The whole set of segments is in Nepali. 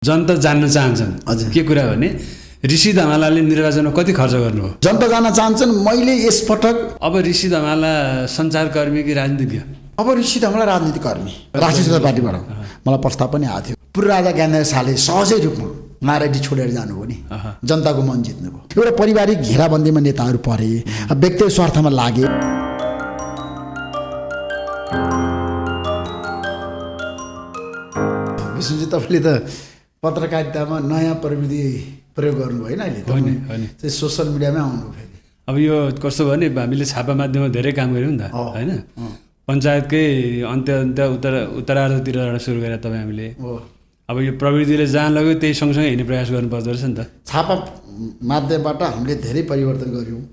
जनता जान्न चाहन्छन्। के कुरा भने ऋषि धमालाले निर्वाचनमा कति खर्च गर्नुभयो? जनता जान्न चाहन्छन्। मैले यसपटक अब ऋषि धमाला सञ्चारकर्मी कि राजनीतिज्ञ? अब ऋषि धमाला राजनीतिकर्मी, राष्ट्रिय स्वतन्त्र पार्टीबाट मलाई प्रस्ताव पनि आएको थियो। पूर्व राजा ज्ञानराज शाहले सहजै रूपमा नारायणी छोडेर जानुभयो नि, जनताको मन जित्नुभयो। एउटा पारिवारिक घेराबन्दीमा नेताहरू परे, व्यक्तिगत स्वार्थमा लागे। विष्णुजी, तपाईँले त पत्रकारितामा नयाँ प्रविधि प्रयोग गर्नुभयो होइन अहिले चाहिँ सोसल मिडियामै आउनु फेरि। अब यो कस्तो भने हामीले छापा माध्यममा धेरै काम गऱ्यौँ नि त होइन। पञ्चायतकै अन्त्य उत्तरार्धतिर सुरु गरेर तपाईँ हामीले अब यो प्रविधिले जहाँ लग्यो त्यही सँगसँगै हिँड्ने प्रयास गर्नुपर्दो रहेछ नि त। छापा माध्यमबाट हामीले धेरै परिवर्तन गऱ्यौँ।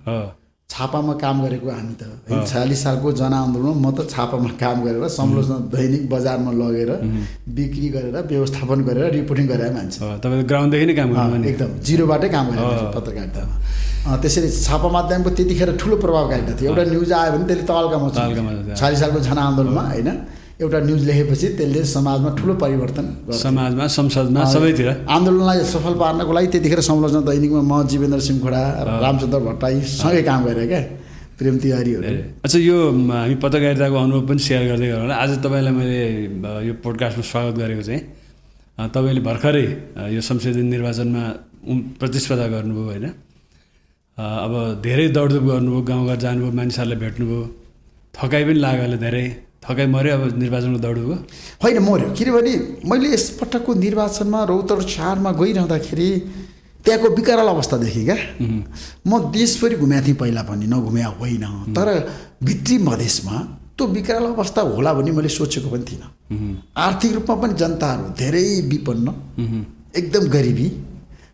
छापामा काम गरेको हामी त 46 सालको जनआन्दोलनमा म त छापामा काम गरेर समालोचना दैनिक बजारमा लगेर बिक्री गरेर व्यवस्थापन गरेर रिपोर्टिङ गरेर मान्छे। तपाईँ ग्राउन्डदेखि नै काम गर्नु? एकदम जिरोबाटै काम गरेको पत्रकारितामा। त्यसरी छापा माध्यमको त्यतिखेर ठुलो प्रभावकारिता थियो। एउटा न्युज आयो भने त्यसले तहल्कामा 46 सालको जनआन्दोलनमा होइन, एउटा न्युज लेखेपछि त्यसले समाजमा ठुलो परिवर्तन, समाजमा संसदमा सबैतिर आन्दोलनलाई सफल पार्नको लागि त्यतिखेर समालोचना दैनिकमा म जीवेन्द्र सिंहखोडा, रामचन्द्र भट्टराई सँगै काम गरेँ क्या, प्रेम तिवारीहरू। अच्छा, यो हामी पत्रकारिताको अनुभव पनि सेयर गर्दै गरौँ होला। आज तपाईँलाई मैले यो पोडकास्टमा स्वागत गरेको चाहिँ तपाईँले भर्खरै यो संसदीय निर्वाचनमा प्रतिस्पर्धा गर्नुभयो होइन। अब धेरै दौडधुप गर्नुभयो, गाउँघर जानुभयो, मानिसहरूलाई भेट्नुभयो, थकाइ पनि लाग्यो होला धेरै। थकाइ मऱ्यो अब निर्वाचनको दौडको? होइन, मऱ्यो। किनभने मैले यसपटकको निर्वाचनमा रौतहट शहरमा गइरहँदाखेरि त्यहाँको विकराल अवस्था देखेँ क्या। म देशभरि घुमेको थिएँ पहिला पनि, नघुम्या होइन, तर भित्री मधेसमा त्यो विकराल अवस्था होला भन्ने मैले सोचेको पनि थिइनँ। आर्थिक रूपमा पनि जनताहरू धेरै विपन्न, एकदम गरिबी,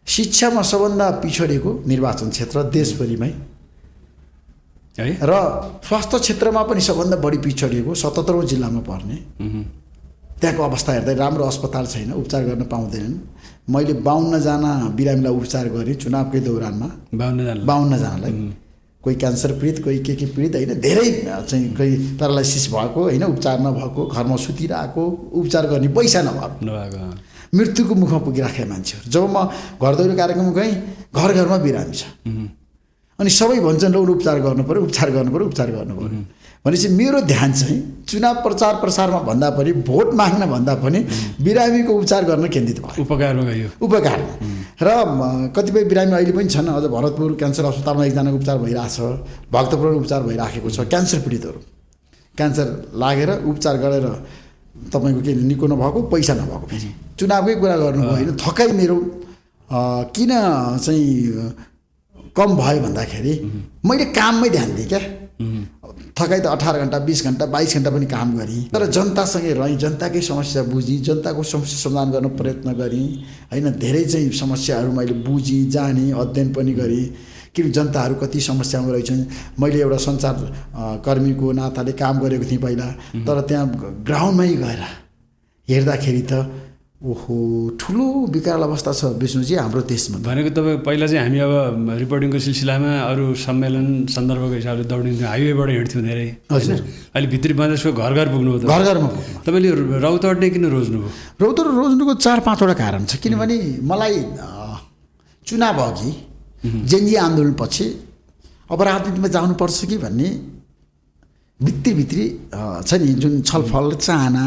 शिक्षामा सबभन्दा पिछडिएको निर्वाचन क्षेत्र देशभरिमै है, र स्वास्थ्य क्षेत्रमा पनि सबभन्दा बढी पिछडिएको 77औं जिल्लामा पर्ने। त्यहाँको अवस्था हेर्दा राम्रो अस्पताल छैन, उपचार गर्न पाउँदैनन्। मैले 52 जना बिरामीलाई उपचार गरेँ चुनावकै दौरानमा। 52 जनालाई, कोही क्यान्सर पीडित, कोही के पीडित होइन, धेरै चाहिँ कोही प्यारालाइसिस भएको होइन, उपचार नभएको, घरमा सुतिरहेको, उपचार गर्ने पैसा नभएको, मृत्युको मुखमा पुगिराखेका मान्छेहरू। जब म घर दैलो कार्यक्रममा गएँ, घर घरमा बिरामी छ। अनि सबै भन्छन् र उपचार गर्नु पऱ्यो, उपचार गर्नु पऱ्यो, उपचार गर्नु पऱ्यो भनेपछि मेरो ध्यान चाहिँ चुनाव प्रचार प्रसारमा भन्दा पनि, भोट माग्न भन्दा पनि बिरामीको उपचार गर्न केन्द्रित भयो। उपकारमा गयो, उपकारमा। र कतिपय बिरामी अहिले पनि छन्। अझ भरतपुर क्यान्सर अस्पतालमा एकजनाको उपचार भइरहेछ, भक्तपुरमा उपचार भइराखेको छ। क्यान्सर पीडितहरू क्यान्सर लागेर उपचार गरेर तपाईँको के निको नभएको, पैसा नभएको, फेरि चुनावकै कुरा गर्नुभयो होइन। थकाइ मेरो किन चाहिँ कम भयो भन्दाखेरि मैले काममै ध्यान दिएँ क्या। थकाइ त 18 घन्टा, 20 घन्टा, 22 घन्टा पनि काम गरेँ, तर जनतासँगै रहेँ, जनताकै समस्या बुझेँ, जनताको समस्या समाधान गर्न प्रयत्न गरेँ होइन। धेरै चाहिँ समस्याहरू मैले बुझेँ, जानेँ, अध्ययन पनि गरेँ कि जनताहरू कति समस्यामा रहेछन्। मैले एउटा सञ्चार कर्मीको नाताले काम गरेको थिएँ पहिला, तर त्यहाँ ग्राउन्डमै गएर हेर्दाखेरि त ओहो ठुलो विकराल अवस्था छ विष्णुजी हाम्रो देशमा। भनेको तपाईँ पहिला चाहिँ हामी अब रिपोर्टिङको सिलसिलामा अरू सम्मेलन सन्दर्भको हिसाबले दौडिन्थ्यौँ, हाइवेबाट हिँड्थ्यौँ धेरै होइन। अहिले भित्री मधेसको घर घर पुग्नु हो, घर घरमा तपाईँले रौतहट नै किन रोज्नुभयो? रौतहट रोज्नुको 4-5वटा कारण छ। किनभने मलाई चुनाव अघि जेन्जी आन्दोलनपछि अब राजनीतिमा जानुपर्छ कि भन्ने भित्री छ नि, जुन छलफल चाहना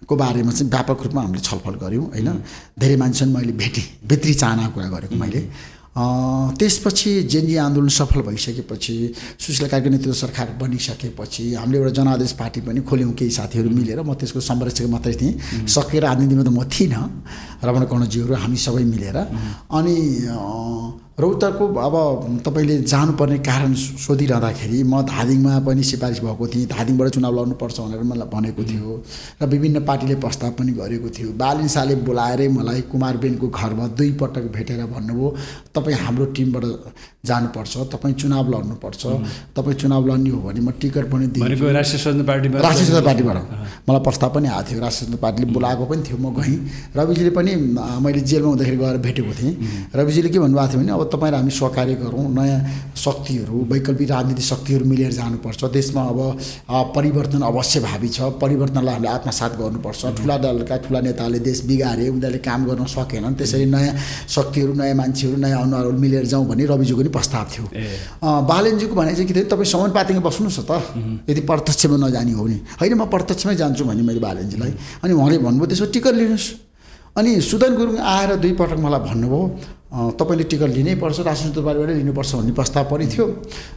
को बारेमा चाहिँ व्यापक रूपमा हामीले छलफल गऱ्यौँ होइन। धेरै मान्छेसँग मैले भेटेँ, भित्री चाहनाको कुरा गरेको मैले। त्यसपछि जेन्जी आन्दोलन सफल भइसकेपछि, सुशीला कार्की नेतृत्व सरकार बनिसकेपछि हामीले एउटा जनादेश पार्टी पनि खोल्यौँ केही साथीहरू मिलेर। म त्यसको संरक्षक मात्रै थिएँ, सकेर राजनीतिमा त म थिइनँ, रमण कर्णज्यूहरू हामी सबै मिलेर। अनि रौतहटको अब तपाईँले जानुपर्ने कारण सोधिरहँदाखेरि म धादिङमा पनि सिफारिस भएको थिएँ, धादिङबाट चुनाव लड्नुपर्छ भनेर मलाई भनेको थियो र विभिन्न पार्टीले प्रस्ताव पनि गरेको थियो। बालिन शाहले बोलाएरै मलाई कुमारबेनको घरमा 2 पटक भेटेर भन्नुभयो, तपाईँ हाम्रो टिमबाट जानुपर्छ, तपाईँ चुनाव लड्नुपर्छ, तपाईँ चुनाव लड्ने हो भने म टिकट पनि दिन्छु। राष्ट्रिय स्वतन्त्र पार्टीबाट मलाई प्रस्ताव पनि आएको थियो, राष्ट्रिय स्वतन्त्र पार्टीले बोलाएको पनि थियो। म गएँ, रविजीले पनि पनि मैले जेलमा हुँदाखेरि गएर भेटेको थिएँ। रविजीले के भन्नुभएको थियो भने अब तपाईँ र हामी सहकार्य गरौँ, नयाँ शक्तिहरू वैकल्पिक राजनीतिक शक्तिहरू मिलेर जानुपर्छ, देशमा अब परिवर्तन अवश्य भावी छ, परिवर्तनलाई हामीले आत्मसात गर्नुपर्छ। ठुला दलका ठुला नेताले देश बिगारे, उनीहरूले काम गर्न सकेनन्, त्यसरी नयाँ शक्तिहरू नयाँ मान्छेहरू नयाँ अनुहारहरू मिलेर जाउँ भन्ने रविजीको पनि प्रस्ताव थियो। बालेनजीको भनाइ चाहिँ के थियो, तपाईँ समानुपातिकमा बस्नुहोस् न त, यदि प्रत्यक्षमा नजाने हो भने। होइन म प्रत्यक्षमै जान्छु भने मैले बालेनजीलाई, अनि उहाँले भन्नुभयो त्यसो टिकट लिनुहोस्। अनि सुदन गुरुङ आएर 2 पटक मलाई भन्नुभयो तपाईँले टिकट लिनै पर्छ, राष्ट्रिय दरबारबाटै लिनुपर्छ भन्ने प्रस्ताव पनि थियो।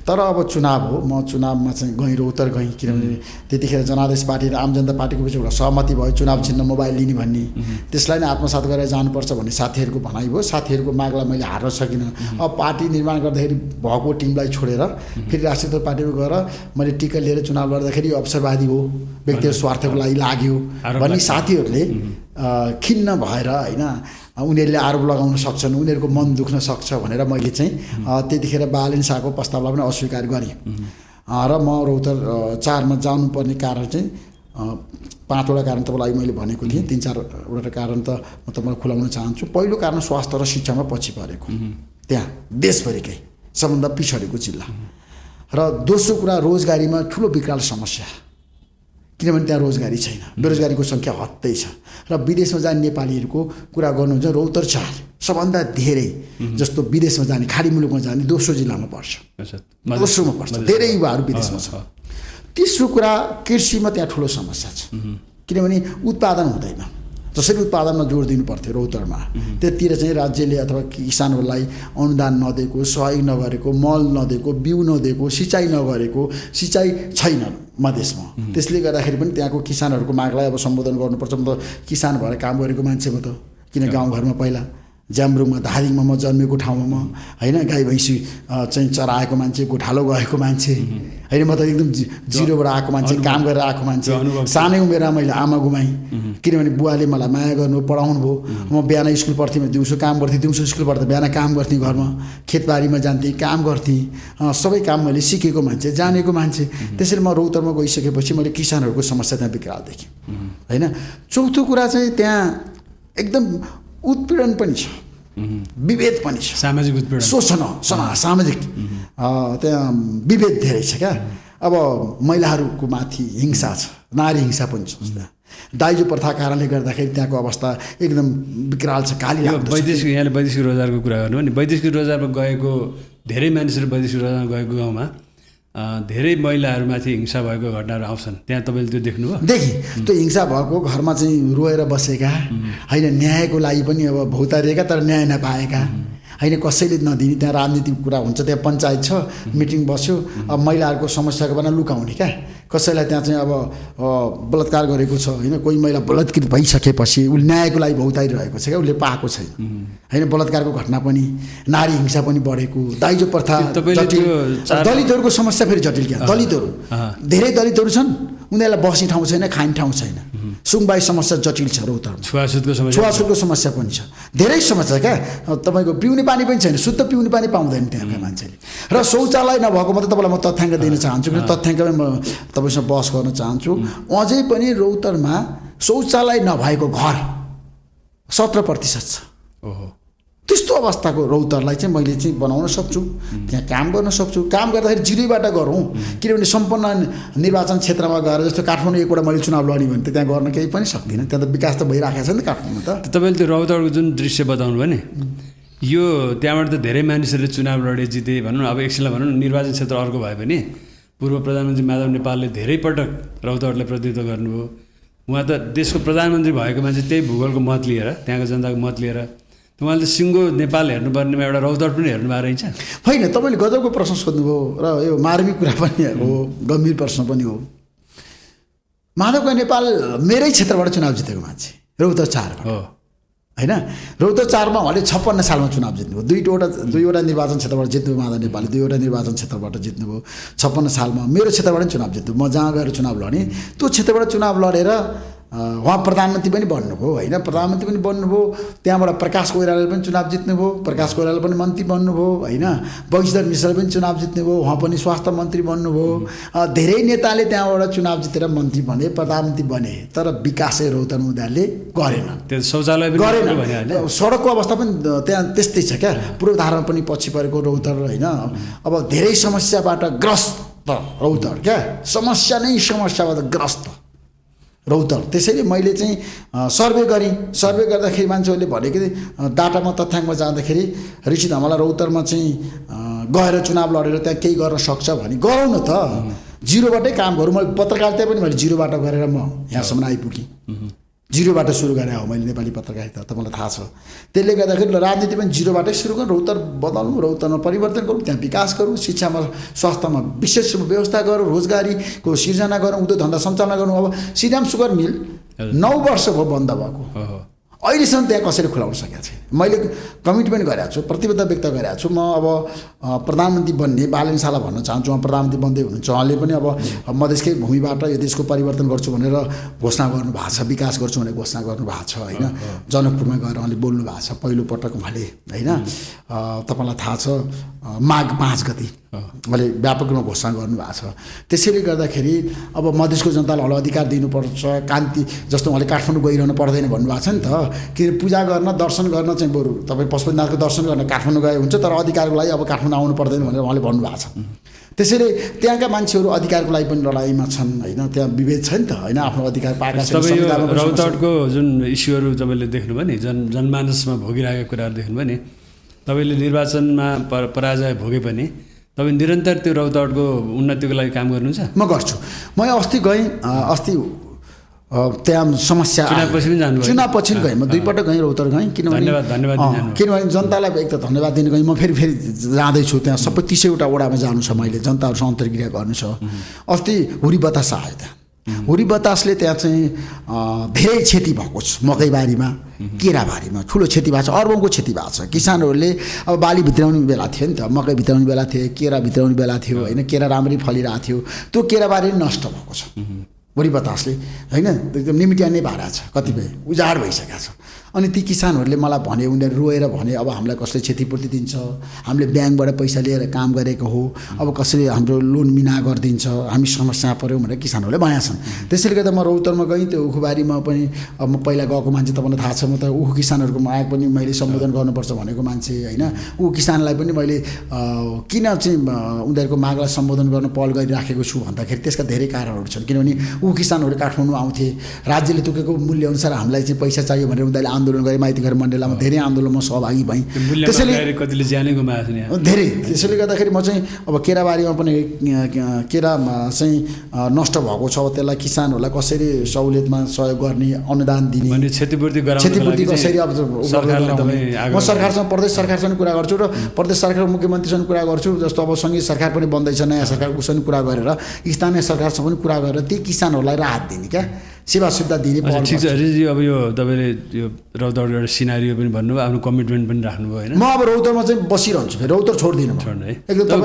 तर अब चुनाव हो, म चुनावमा चाहिँ गएँ, उत्तर गएँ, किनभने त्यतिखेर जनादेश पार्टी र आम जनता पार्टीको बिच एउटा सहमति भयो चुनाव चिन्ह मोबाइल लिने भन्ने, त्यसलाई नै आत्मसात गरेर जानुपर्छ भन्ने साथीहरूको भनाइ भयो। साथीहरूको मागलाई मैले हार्न सकिनँ। अब पार्टी निर्माण गर्दाखेरि भएको टिमलाई छोडेर फेरि राष्ट्रिय पार्टीमा गएर मैले टिकट लिएर चुनाव लड्दाखेरि यो अवसरवादी हो, व्यक्तिगत स्वार्थको लागि लाग्यो भन्ने साथीहरूले खिन्न भएर होइन उनीहरूले आरोप लगाउन सक्छन्, उनीहरूको मन दुख्न सक्छ भनेर मैले चाहिँ त्यतिखेर बालेन शाहको प्रस्तावलाई पनि अस्वीकार गरेँ। र म रौतर 4मा जानुपर्ने कारण चाहिँ 5वटा कारण तपाईँलाई मैले भनेको थिएँ, 3-4वटा कारण त म तपाईँलाई खुलाउन चाहन्छु। पहिलो कारण स्वास्थ्य र शिक्षामा पछि परेको, त्यहाँ देशभरिकै सबभन्दा पिछडेको जिल्ला। र दोस्रो कुरा रोजगारीमा ठुलो विकराल समस्या, किनभने त्यहाँ रोजगारी छैन, बेरोजगारीको सङ्ख्या हत्तै छ। र विदेशमा जाने नेपालीहरूको कुरा गर्नुहुन्छ, रौतर 4 सबभन्दा धेरै जस्तो विदेशमा जाने, खाडी मुलुकमा जाने दोस्रो जिल्लामा पर्छ, दोस्रोमा पर्छ, धेरै युवाहरू विदेशमा छ। तेस्रो कुरा कृषिमा त्यहाँ ठुलो समस्या छ, किनभने उत्पादन हुँदैन, जसरी उत्पादनमा जोड दिनु पर्थ्यो रौतरमा त्यतिर चाहिँ राज्यले अथवा किसानहरूलाई अनुदान नदिएको, सहयोग नगरेको, मल नदिएको, बिउ नदिएको, सिँचाइ नगरेको, सिँचाइ छैन मधेसमा। त्यसले गर्दाखेरि पनि त्यहाँको किसानहरूको मागलाई अब सम्बोधन गर्नुपर्छ। म त किसान भएर काम गरेको मान्छे म त, किन गाउँघरमा पहिला ज्याम्रुङमा धादिङमा म जन्मेको ठाउँमा म होइन गाई भैँसी चाहिँ चराएको मान्छे, गोठालो गएको मान्छे होइन, म त एकदम जिरोबाट आएको मान्छे, काम गरेर आएको मान्छे। सानै उमेरमा मैले आमा गुमाएँ, किनभने बुवाले मलाई माया गर्नु पढाउनु भयो। म बिहान स्कुल पढ्थेँ, दिउँसो काम गर्थेँ, दिउँसो स्कुल पढ्दा बिहान काम गर्थेँ, घरमा खेतबारीमा जान्थेँ, काम गर्थेँ, सबै काम मैले सिकेको मान्छे, जानेको मान्छे। त्यसरी म रौतरमा गइसकेपछि मैले किसानहरूको समस्या त्यहाँ विकराल देखेँ होइन। चौथो कुरा चाहिँ त्यहाँ एकदम उत्पीडन पनि छ, विभेद पनि छ, सामाजिक उत्पीडन, शोषण, सामाजिक त्यहाँ विभेद धेरै छ क्या। अब महिलाहरूको माथि हिंसा छ, नारी हिंसा पनि छ, दाइजो प्रथा कारणले गर्दाखेरि त्यहाँको अवस्था एकदम विकराल छ, काली लाग्दो छ। वैदेशिक, यहाँले वैदेशिक रोजगारको कुरा गर्नु भने वैदेशिक रोजगारमा गएको धेरै मानिसहरू वैदेशिक रोजगारमा गएको गाउँमा धेरै महिलाहरूमाथि हिंसा भएको घटनाहरू आउँछन्, त्यहाँ तपाईँले त्यो देख्नुभयो? देखेँ, त्यो हिंसा भएको घरमा चाहिँ रोएर बसेका होइन, न्यायको लागि पनि अब भौतारिएका तर न्याय नपाएका होइन, कसैले नदिने, त्यहाँ राजनीतिक कुरा हुन्छ, त्यहाँ पञ्चायत छ, मिटिङ बस्यो, अब महिलाहरूको समस्याको बेला लुकाउने क्या। कसैलाई त्यहाँ चाहिँ अब बलात्कार गरेको छ होइन, कोही महिला बलात्कृत भइसकेपछि उसले न्यायको लागि भौतारिरहेको छ क्या, उसले पाएको छैन होइन। बलात्कारको घटना पनि, नारी हिंसा पनि बढेको, दाइजो प्रथा जटिल, दलितहरूको समस्या फेरि जटिल क्या। दलितहरू धेरै दलितहरू छन्, उनीहरूलाई बस्ने ठाउँ छैन, खाने ठाउँ छैन, सुनवाई समस्या जटिल छ रौतरमा। छुवाछुतको समस्या पनि छ, धेरै समस्या क्या। तपाईँको पिउने पानी पनि छैन, शुद्ध पिउने पानी पाउँदैन त्यहाँका मान्छेले। र शौचालय नभएको मात्रै तपाईँलाई म तथ्याङ्क दिन चाहन्छु, किन तथ्याङ्कमै म तपाईँसँग बहस गर्न चाहन्छु। अझै पनि रौतरमा शौचालय नभएको घर 17% छ। त्यस्तो अवस्थाको रौतरलाई चाहिँ मैले चाहिँ बनाउन सक्छु, त्यहाँ काम गर्न सक्छु। काम गर्दाखेरि जिरोबाट गरौँ, किनभने सम्पन्न निर्वाचन क्षेत्रमा गएर जस्तो काठमाडौँ एकवटा मैले चुनाव लड्ने भने त त्यहाँ गर्न केही पनि सक्दिनँ, त्यहाँ त विकास त भइराखेको छ नि त काठमाडौँमा त। तपाईँले त्यो रौतरको जुन दृश्य बताउनु भयो नि, यो त्यहाँबाट त धेरै मानिसहरूले चुनाव लडे, जिते भनौँ न, अब एकछिनलाई भनौँ न निर्वाचन क्षेत्र अर्को भयो भने पूर्व प्रधानमन्त्री माधव नेपालले धेरै पटक रौतरलाई प्रतिनिधित्व गर्नुभयो। उहाँ त देशको प्रधानमन्त्री भएको मान्छे, त्यही भूगोलको मत लिएर, त्यहाँको जनताको मत लिएर, उहाँले त सिङ्गो नेपाल हेर्नुपर्नेमा एउटा रौतर पनि हेर्नु भएको रहेछ होइन। तपाईँले गजबको प्रश्न सोध्नुभयो र यो मार्मिक कुरा पनि हो, गम्भीर प्रश्न पनि हो। माधवका नेपाल मेरै क्षेत्रबाट चुनाव जितेको मान्छे, रौतर 4 हो होइन। रौतर 4मा उहाँले 56 सालमा चुनाव जित्नुभयो, दुईवटा निर्वाचन क्षेत्रबाट जित्नुभयो माधव नेपालले, 2वटा निर्वाचन क्षेत्रबाट जित्नुभयो। 56 सालमा मेरो क्षेत्रबाट चुनाव जित्नुभयो, म जहाँ गएर चुनाव लडेँ त्यो क्षेत्रबाट चुनाव लडेर उहाँ प्रधानमन्त्री पनि बन्नुभयो होइन, प्रधानमन्त्री पनि बन्नुभयो। त्यहाँबाट प्रकाश कोइरालाले पनि चुनाव जित्नुभयो, प्रकाश कोइराला पनि मन्त्री बन्नुभयो होइन। बगीधर मिश्र पनि चुनाव जित्नुभयो, उहाँ पनि स्वास्थ्य मन्त्री बन्नुभयो। धेरै नेताले त्यहाँबाट चुनाव जितेर मन्त्री बने, प्रधानमन्त्री बने, तर विकास चाहिँ रौतहटमा उनीहरूले गरेनन्। त्यो शौचालय पनि गरेन। सडकको अवस्था पनि त्यहाँ त्यस्तै छ क्या, पूर्वधारमा पनि पछि परेको रौतहट होइन। अब धेरै समस्याबाट ग्रस्त रौतहट क्या, समस्या नै समस्याबाट ग्रस्त रौतहट। त्यसैले मैले चाहिँ सर्वे गरेँ। सर्वे गर्दाखेरि मान्छेहरूले भनेको डाटामा तथ्याङ्कमा जाँदाखेरि ऋषि धमाला रौतहटमा चाहिँ गएर चुनाव लडेर त्यहाँ केही गर्न सक्छ भने गरौँ न त, जिरोबाटै काम गरौँ। मैले पत्रकारिता पनि मैले जिरोबाट गरेर म यहाँसम्म आइपुगेँ। जिरोबाट सुरु गरेँ हो मैले नेपाली पत्रकारिता, तपाईँलाई थाहा छ। त्यसले गर्दाखेरि राजनीति पनि जिरोबाटै सुरु गरौँ, रौतहट बदलौँ, रौतहटमा परिवर्तन गरौँ, त्यहाँ विकास गरौँ, शिक्षामा स्वास्थ्यमा विशेष व्यवस्था गरौँ, रोजगारीको सिर्जना गरौँ, उद्योग धन्दा सञ्चालन गरौँ। अब श्रीराम सुगर मिल 9 वर्ष भयो बन्द भएको, अहिलेसम्म त्यहाँ कसैले खुलाउन सकेको छैन। मैले कमिटमेन्ट गरेको छु, प्रतिबद्धता व्यक्त गरेको छु। म अब प्रधानमन्त्री बन्ने बालनशाला भन्न चाहन्छु। उहाँ प्रधानमन्त्री बन्दै हुनुहुन्छ, उहाँले पनि अब मधेसकै भूमिबाट यो देशको परिवर्तन गर्छु भनेर घोषणा गर्नुभएको छ, विकास गर्छु भनेर घोषणा गर्नुभएको छ होइन। जनकपुरमा गएर उहाँले बोल्नु भएको छ पहिलोपटक उहाँले होइन। तपाईँलाई थाहा छ माघ 5 गते उहाँले व्यापक रूपमा घोषणा गर्नुभएको छ। त्यसैले गर्दाखेरि अब मधेसको जनतालाई हल अधिकार दिनुपर्छ, कान्ति जस्तो उहाँले काठमाडौँ गइरहनु पर्दैन भन्नुभएको छ नि त। कि पूजा गर्न दर्शन गर्न चाहिँ बरु तपाईँ पशुपतिनाथको दर्शन गर्न काठमाडौँ गए हुन्छ, तर अधिकारको लागि अब काठमाडौँ आउनु पर्दैन भनेर उहाँले भन्नुभएको छ। त्यसैले त्यहाँका मान्छेहरू अधिकारको लागि पनि लडाइँमा छन् होइन, त्यहाँ विभेद छ नि त होइन, आफ्नो अधिकार पाएका छन्। रौतहटको जुन इस्युहरू तपाईँले देख्नुभयो नि, जनमानसमा भोगिरहेका कुराहरू देख्नुभयो नि, तपाईँले निर्वाचनमा पराजय भोगे पनि तपाईँ निरन्तर त्यो रौतहटको उन्नतिको लागि काम गर्नुहुन्छ? म गर्छु। म अस्ति गएँ, अस्ति त्यहाँ समस्या चुनावपछि पनि जानुभयो? चुनावपछि पनि गएँ, म 2 पटक गएँ रौतहट गएँ। किनभने जनतालाई एक त धन्यवाद दिन गएँ। म फेरि जाँदैछु त्यहाँ, सबै 30वटा वडामा जानु छ मैले, जनताहरूसँग अन्तर्क्रिया गर्नु छ। अस्ति हुरी बतास आयो त्यहाँ। हुरी बतासले त्यहाँ चाहिँ धेरै क्षति भएको छ, मकैबारीमा केराबारीमा ठुलो क्षति भएको छ, अर्बौँको क्षति भएको छ। किसानहरूले अब बाली भित्राउने बेला थियो नि त, मकै भित्राउने बेला थियो, केरा भित्राउने बेला थियो होइन, केरा राम्ररी फलिरहेको थियो, त्यो केराबारी नष्ट भएको छ हुरी बतासले होइन, एकदम निमिट्याउने भाडा छ, कतिपय उजाड भइसकेको छ। अनि ती किसानहरूले मलाई भने, उनीहरू रोएर भने अब हामीलाई कसले क्षतिपूर्ति दिन्छ, हामीले ब्याङ्कबाट पैसा लिएर काम गरेको हो, अब कसैले हाम्रो लोन मिना गरिदिन्छ, हामी समस्या पऱ्यौँ भनेर किसानहरूले भनेका छन्। त्यसैले गर्दा म रौतहटमा गएँ, त्यो उखुबारीमा पनि अब म पहिला गएको मान्छे, तपाईँलाई थाहा छ, म त उखु किसानहरूको माग पनि मैले सम्बोधन गर्नुपर्छ भनेको मान्छे होइन। ऊ किसानलाई पनि मैले किन चाहिँ उनीहरूको मागलाई सम्बोधन गर्न पहल गरिराखेको छु भन्दाखेरि त्यसका धेरै कारणहरू छन्। किनभने ऊ किसानहरू काठमाडौँ आउँथे, राज्यले तोकेको मूल्यअनुसार हामीलाई चाहिँ पैसा चाहियो भनेर उनीहरूले आन्दोलन गरे। माइतीघर मण्डलामा धेरै आन्दोलनमा सहभागी भएँ। त्यसैले कतिले ज्यानै गुमाएको छ धेरै। त्यसैले गर्दाखेरि म चाहिँ अब केराबारीमा पनि केरामा चाहिँ नष्ट भएको छ, त्यसलाई किसानहरूलाई कसरी सहुलियतमा सहयोग गर्ने, अनुदान दिने, क्षतिपूर्ति कसरी अब म सरकारसँग, प्रदेश सरकारसँग कुरा गर्छु र प्रदेश सरकार मुख्यमन्त्रीसँग कुरा गर्छु। जस्तो अब सङ्घीय सरकार पनि बन्दैछ, नयाँ सरकार, उसँग कुरा गरेर स्थानीय सरकारसँग पनि कुरा गरेर ती किसानहरूलाई राहत दिने, क्या सेवा सुविधा दिने। ठिक छ हरिजी, अब यो तपाईँले यो रौतहट एउटा सिनारियो पनि भन्नुभयो, आफ्नो कमिटमेन्ट पनि राख्नुभयो होइन। म अब रौतहटमा चाहिँ बसिरहन्छु, फेरि रौतहट छोड्दिनँ एकदम।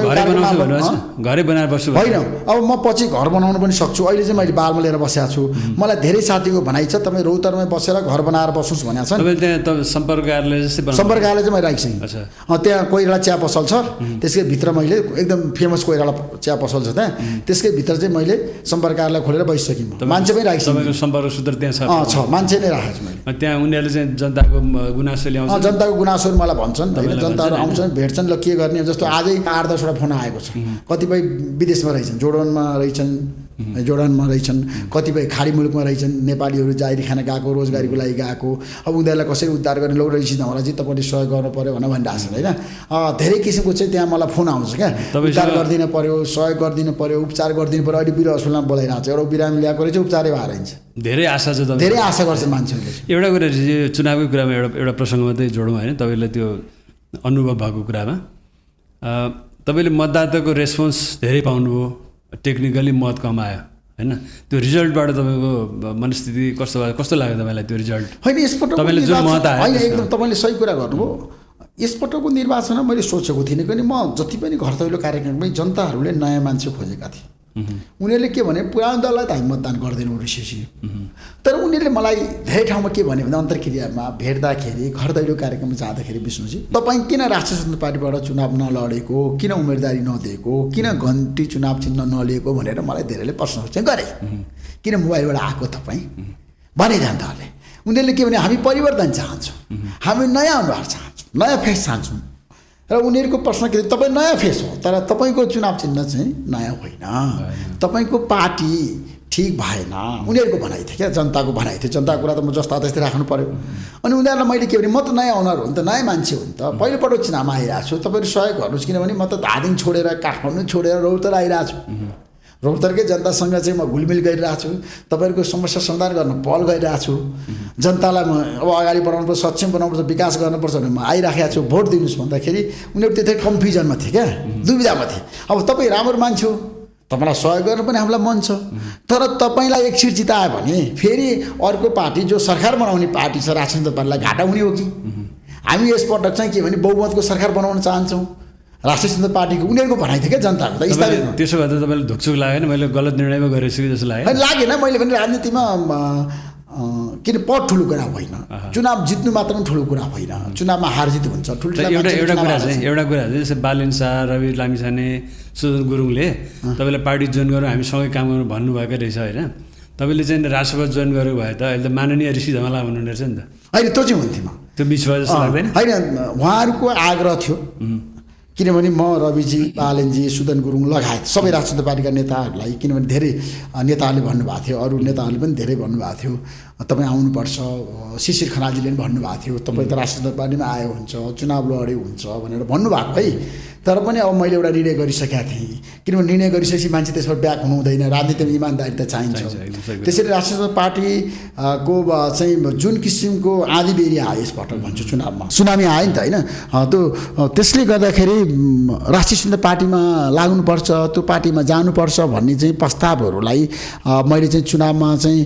घरै बनाएर बस्छु होइन, अब म पछि घर बनाउनु पनि सक्छु। अहिले चाहिँ मैले बालमा लिएर बसेको छु। मलाई धेरै साथीको भनाइ छ, तपाईँ रौतहटमै बसेर घर बनाएर बस्नुहोस् भनेको छ। तपाईँले त्यहाँ सम्पर्क कार्यालय जस्तै सम्पर्क कार्यालय चाहिँ मैले राखेको छु। त्यहाँ कोइराला चिया पसल छ, त्यसकै भित्र मैले एकदम फेमस कोइराला चिया पसल छ त्यहाँ, त्यसकै भित्र चाहिँ मैले सम्पर्क कार्यालय खोलेर बसिसकेँ। मान्छे पनि राखेको छु, सम्पर्क सूत्र त्यहाँ छ, मान्छे नै राखेको छु मैले। त्यहाँ उनीहरूले चाहिँ जनताको गुनासो ल्याउँछ, जनताको गुनासोहरू मलाई भन्छन् होइन, जनताहरू आउँछन्, भेट्छन्, ल के गर्ने। जस्तो आजै 8-10वटा फोन आएको छ, कतिपय विदेशमा रहेछन्, जोर्डनमा रहेछन्, कतिपय खाडी मुलुकमा रहेछन्, नेपालीहरू जाहिरी खाना गएको, रोजगारीको लागि गएको। अब उनीहरूलाई कसरी उद्धार गर्ने, लौ ऋषि धमाला चाहिँ तपाईँले सहयोग गर्नु पऱ्यो भनेर भनिरहेको छन् होइन। धेरै किसिमको चाहिँ त्यहाँ मलाई फोन आउँछ क्या, उद्धार गरिदिनु पऱ्यो, सहयोग गरिदिनु पऱ्यो, उपचार गरिदिनु पऱ्यो। अहिले बिरु अस्पतालमा बोलाइरहेको छ, एउटा बिरामी ल्याएको रहेछ, उपचारै भएर हिँड्छ। धेरै आशा छ, धेरै आशा गर्छन् मान्छेहरूले। एउटा कुरा चुनावकै कुरामा एउटा प्रसङ्ग मात्रै जोडौँ होइन, तपाईँले त्यो अनुभव भएको कुरामा तपाईँले मतदाताको रेस्पोन्स धेरै पाउनुभयो, टेक्निकली मत कमायो होइन, त्यो रिजल्टबाट तपाईँको मनस्थिति कस्तो लाग्यो तपाईँलाई त्यो रिजल्ट? होइन, यसपटक तपाईँले जुन मत आयो एकदम तपाईँले सही कुरा गर्नुभयो। यसपटकको निर्वाचनमा मैले सोचेको थिइनँ, किनभने म जति पनि घर दैलो कार्यक्रममै जनताहरूले नयाँ मान्छे खोजेका थिए, उनीहरूले के भने पुरानो दललाई त हामी मतदान गर्दैनौँ ऋषिजी। तर उनीहरूले मलाई धेरै ठाउँमा के भन्यो भने अन्तर्क्रियामा भेट्दाखेरि घर दैलो कार्यक्रममा जाँदाखेरि विष्णुजी तपाईँ किन राष्ट्रिय स्वतन्त्र पार्टीबाट चुनाव नलडेको, किन उम्मेदवारी नदिएको, किन घन्टी चुनाव चिन्ह नलिएको भनेर मलाई धेरैले प्रश्न चाहिँ गरे। किन मोबाइलबाट आएको तपाईँ भने जनताहरूले। उनीहरूले के भने हामी परिवर्तन चाहन्छौँ, हामी नयाँ अनुहार चाहन्छौँ, नयाँ फेस चाहन्छौँ। र उनीहरूको प्रश्न के तपाईँ नयाँ फेस हो तर तपाईँको चुनाव चिन्ह चाहिँ नयाँ होइन, तपाईँको पार्टी ठिक भएन, उनीहरूको भनाइ थियो क्या, जनताको भनाइ थियो। जनताको कुरा त म जस्ता त्यस्तै राख्नु पऱ्यो। अनि उनीहरूलाई मैले के भने म त नयाँ अनुहार हो नि त, नयाँ मान्छे हो नि त, पहिलोपल्ट चुनावमा आइरहेको छु, तपाईँहरू सहयोग गर्नुहोस्। किनभने म त धादिङ छोडेर काठमाडौँ छोडेर रौतहट आइरहेको छु, रौतहटकै जनतासँग चाहिँ म घुलमिल गरिरहेको छु, तपाईँहरूको समस्या समाधान गर्न पहल गरिरहेको छु। जनतालाई म अब अगाडि बढाउनुपर्छ, सक्षम बनाउनुपर्छ, विकास गर्नुपर्छ भनेर म आइराखेको छु। भोट दिनुहोस् भन्दाखेरि उनीहरू त्यति कन्फ्युजनमा थिए क्या, दुविधामा थिए। अब तपाईँ राम्रो मान्छे हो, तपाईँलाई सहयोग गर्नु पनि हामीलाई मन छ, तर तपाईँलाई एक सिट जितायो भने फेरि अर्को पार्टी जो सरकार बनाउने पार्टी छ राष्ट्रिय स्वतन्त्र पार्टीलाई घाटा हुने हो कि? हामी यसपटक चाहिँ के भने बहुमतको सरकार बनाउन चाहन्छौँ राष्ट्रिय स्वतन्त्र पार्टीको। उनीहरूको भनाइ थियो क्या जनताको त स्थानीय। त्यसो भए त तपाईँलाई धुकचुक लागेन, मैले गलत निर्णयमा गरेछु कि जस्तो लाग्यो? लागेन। मैले भने राजनीतिमा किन पद ठुलो कुरा होइन, चुनाव जित्नु मात्र पनि ठुलो कुरा होइन, चुनावमा हार जित हुन्छ। एउटा कुरा चाहिँ जस्तै बालेन शाह, रवि लामिछाने, सुदन गुरुङले तपाईँलाई पार्टी जोइन गरौँ, हामी सँगै काम गर्नु भन्नुभएको रहेछ होइन? तपाईँले चाहिँ राजसभा जोइन गरेको भए त अहिले त माननीय ऋषि धमला हुनुहुने रहेछ नि त। होइन त्यो चाहिँ हुन्थेन, त्यो बिच भयो जस्तो लाग्दैन? होइन, उहाँहरूको आग्रह थियो। किनभने म रविजी, बालेनजी, सुदन गुरुङ लगायत सबै राष्ट्रिय पार्टीका नेताहरूलाई, किनभने धेरै नेताहरूले भन्नुभएको थियो, अरू नेताहरूले पनि धेरै भन्नुभएको थियो तपाईँ आउनुपर्छ। शिशिर खनालजीले पनि भन्नुभएको थियो तपाईँ त राष्ट्रिय पार्टीमा आयो हुन्छ, चुनाव लड्यो हुन्छ भनेर भन्नुभएको है। तर पनि अब मैले एउटा निर्णय गरिसकेका थिएँ, किनभने निर्णय गरिसकेपछि मान्छे त्यसबाट ब्याक हुनु हुँदैन, राजनीतिमा इमान्दारिता चाहिन्छ। त्यसैले राष्ट्रिय पार्टीको चाहिँ जुन किसिमको आँधी बेरी आयो यसपटक भन्छु चुनावमा, सुनामी आयो नि त होइन? त्यो त्यसले गर्दाखेरि राष्ट्रिय स्वतन्त्र पार्टीमा लाग्नुपर्छ, त्यो पार्टीमा जानुपर्छ भन्ने चाहिँ प्रस्तावहरूलाई मैले चाहिँ चुनावमा चाहिँ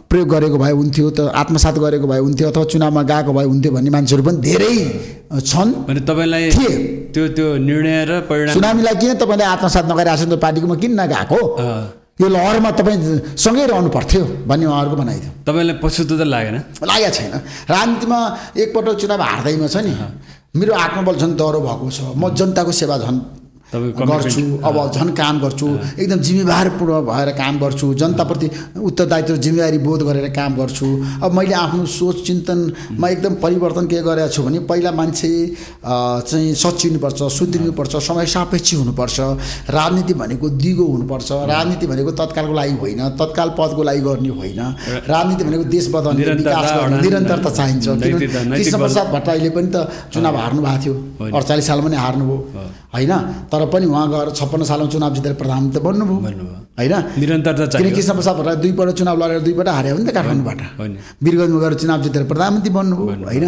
प्रयोग गरेको भए हुन्थ्यो, त आत्मसात गरेको भए हुन्थ्यो, अथवा चुनावमा गएको भए हुन्थ्यो भन्ने मान्छेहरू पनि धेरै छन्। भने तपाईँलाई त्यो निर्णय र परिणाम सुनामीलाई किन तपाईँले आत्मसात नगरे राष्ट्रिय पार्टीकोमा किन नगएको, यो लहरमा तपाईँ सँगै रहनु पर्थ्यो भन्ने उहाँहरूको भनाइ थियो। तपाईँलाई पछुतो त लागेन? लागेको छैन। राजनीतिमा एकपल्ट चुनाव हार्दैमा छ नि, मेरो आत्मबल झन् दह्रो भएको छ। म जनताको सेवा झन् गर्छु, अब झन् काम गर्छु, एकदम जिम्मेवारपूर्ण भएर काम गर्छु, जनताप्रति उत्तरदायित्व जिम्मेवारी बोध गरेर काम गर्छु। अब मैले आफ्नो सोच चिन्तनमा एकदम परिवर्तन के गरेको छु भने पहिला मान्छे चाहिँ सचिनुपर्छ, सुध्रिनुपर्छ, समय सापेक्षी हुनुपर्छ। राजनीति भनेको दिगो हुनुपर्छ, राजनीति भनेको तत्कालको लागि होइन, तत्काल पदको लागि गर्ने होइन। राजनीति भनेको देश बदल्ने, विकास गर्ने निरन्तरता चाहिन्छ। कृष्णप्रसाद भट्टराईले पनि त चुनाव हार्नु भएको थियो, 48 सालमा नै हार्नुभयो होइन? तर पनि उहाँ गएर 56 सालमा चुनाव जितेर प्रधानमन्त्री बन्नुभयो होइन? निरन्तरता चाहियो। किन कृष्णप्रसाद भट्टराई दुईपल्ट चुनाव लडेर दुईपल्ट हार्यो भने त काठमाडौँबाट, वीरगन्जमा गएर चुनाव जितेर प्रधानमन्त्री बन्नुभयो होइन?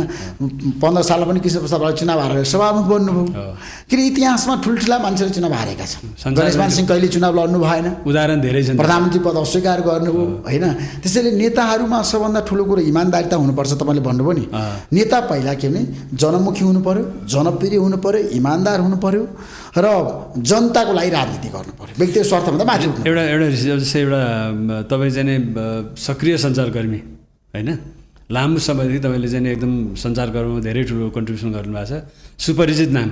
15 सालमा पनि कृष्णप्रसाद भट्टराई चुनाव हारेर सभामुख बन्नुभयो। किन इतिहासमा ठुल्ठुला मान्छेले चुनाव हारेका छन्। गणेशमान सिंह कहिले चुनाव लड्नु भएन, उदाहरण धेरै छन्, प्रधानमन्त्री पद अस्वीकार गर्नुभयो होइन? त्यसैले नेताहरूमा सबभन्दा ठुलो कुरो इमान्दारिता हुनुपर्छ। तपाईँले भन्नुभयो नि, नेता पहिला के भने जनमुखी हुनु पर्यो, जनप्रिय हुनु पर्यो, इमान्दार हुनु पर्यो र जनताको लागि राजनीति गर्नु पर्यो, व्यक्तिगत स्वार्थभन्दा माथि उठ्नु। एउटा जस्तै एउटा तपाईँ चाहिँ सक्रिय सञ्चारकर्मी होइन? लामो समयदेखि तपाईँले चाहिँ एकदम सञ्चारकर्मीमा धेरै ठुलो कन्ट्रिब्युसन गर्नुभएको छ, सुपरिचित नाम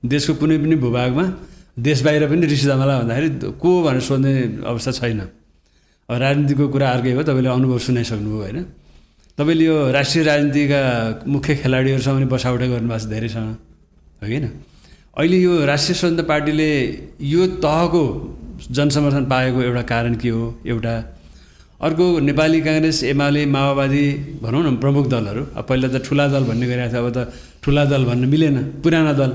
देशको कुनै पनि भूभागमा, देश बाहिर पनि ऋषि धमला भन्दाखेरि को भनेर सोध्ने अवस्था छैन। अब राजनीतिको कुरा अर्कै हो, तपाईँले अनुभव सुनाइसक्नुभयो होइन? तपाईँले यो राष्ट्रिय राजनीतिका मुख्य खेलाडीहरूसँग पनि बसाउटै गर्नुभएको छ धेरैसँग हो किन? अहिले यो राष्ट्रिय स्वतन्त्र पार्टीले यो तहको जनसमर्थन पाएको एउटा कारण के हो? एउटा अर्को नेपाली काङ्ग्रेस, एमाले, माओवादी भनौँ न प्रमुख दलहरू, अब पहिला त ठुला दल भन्ने गरिरहेको थियो, अब त ठुला दल भन्न मिलेन, पुराना दल।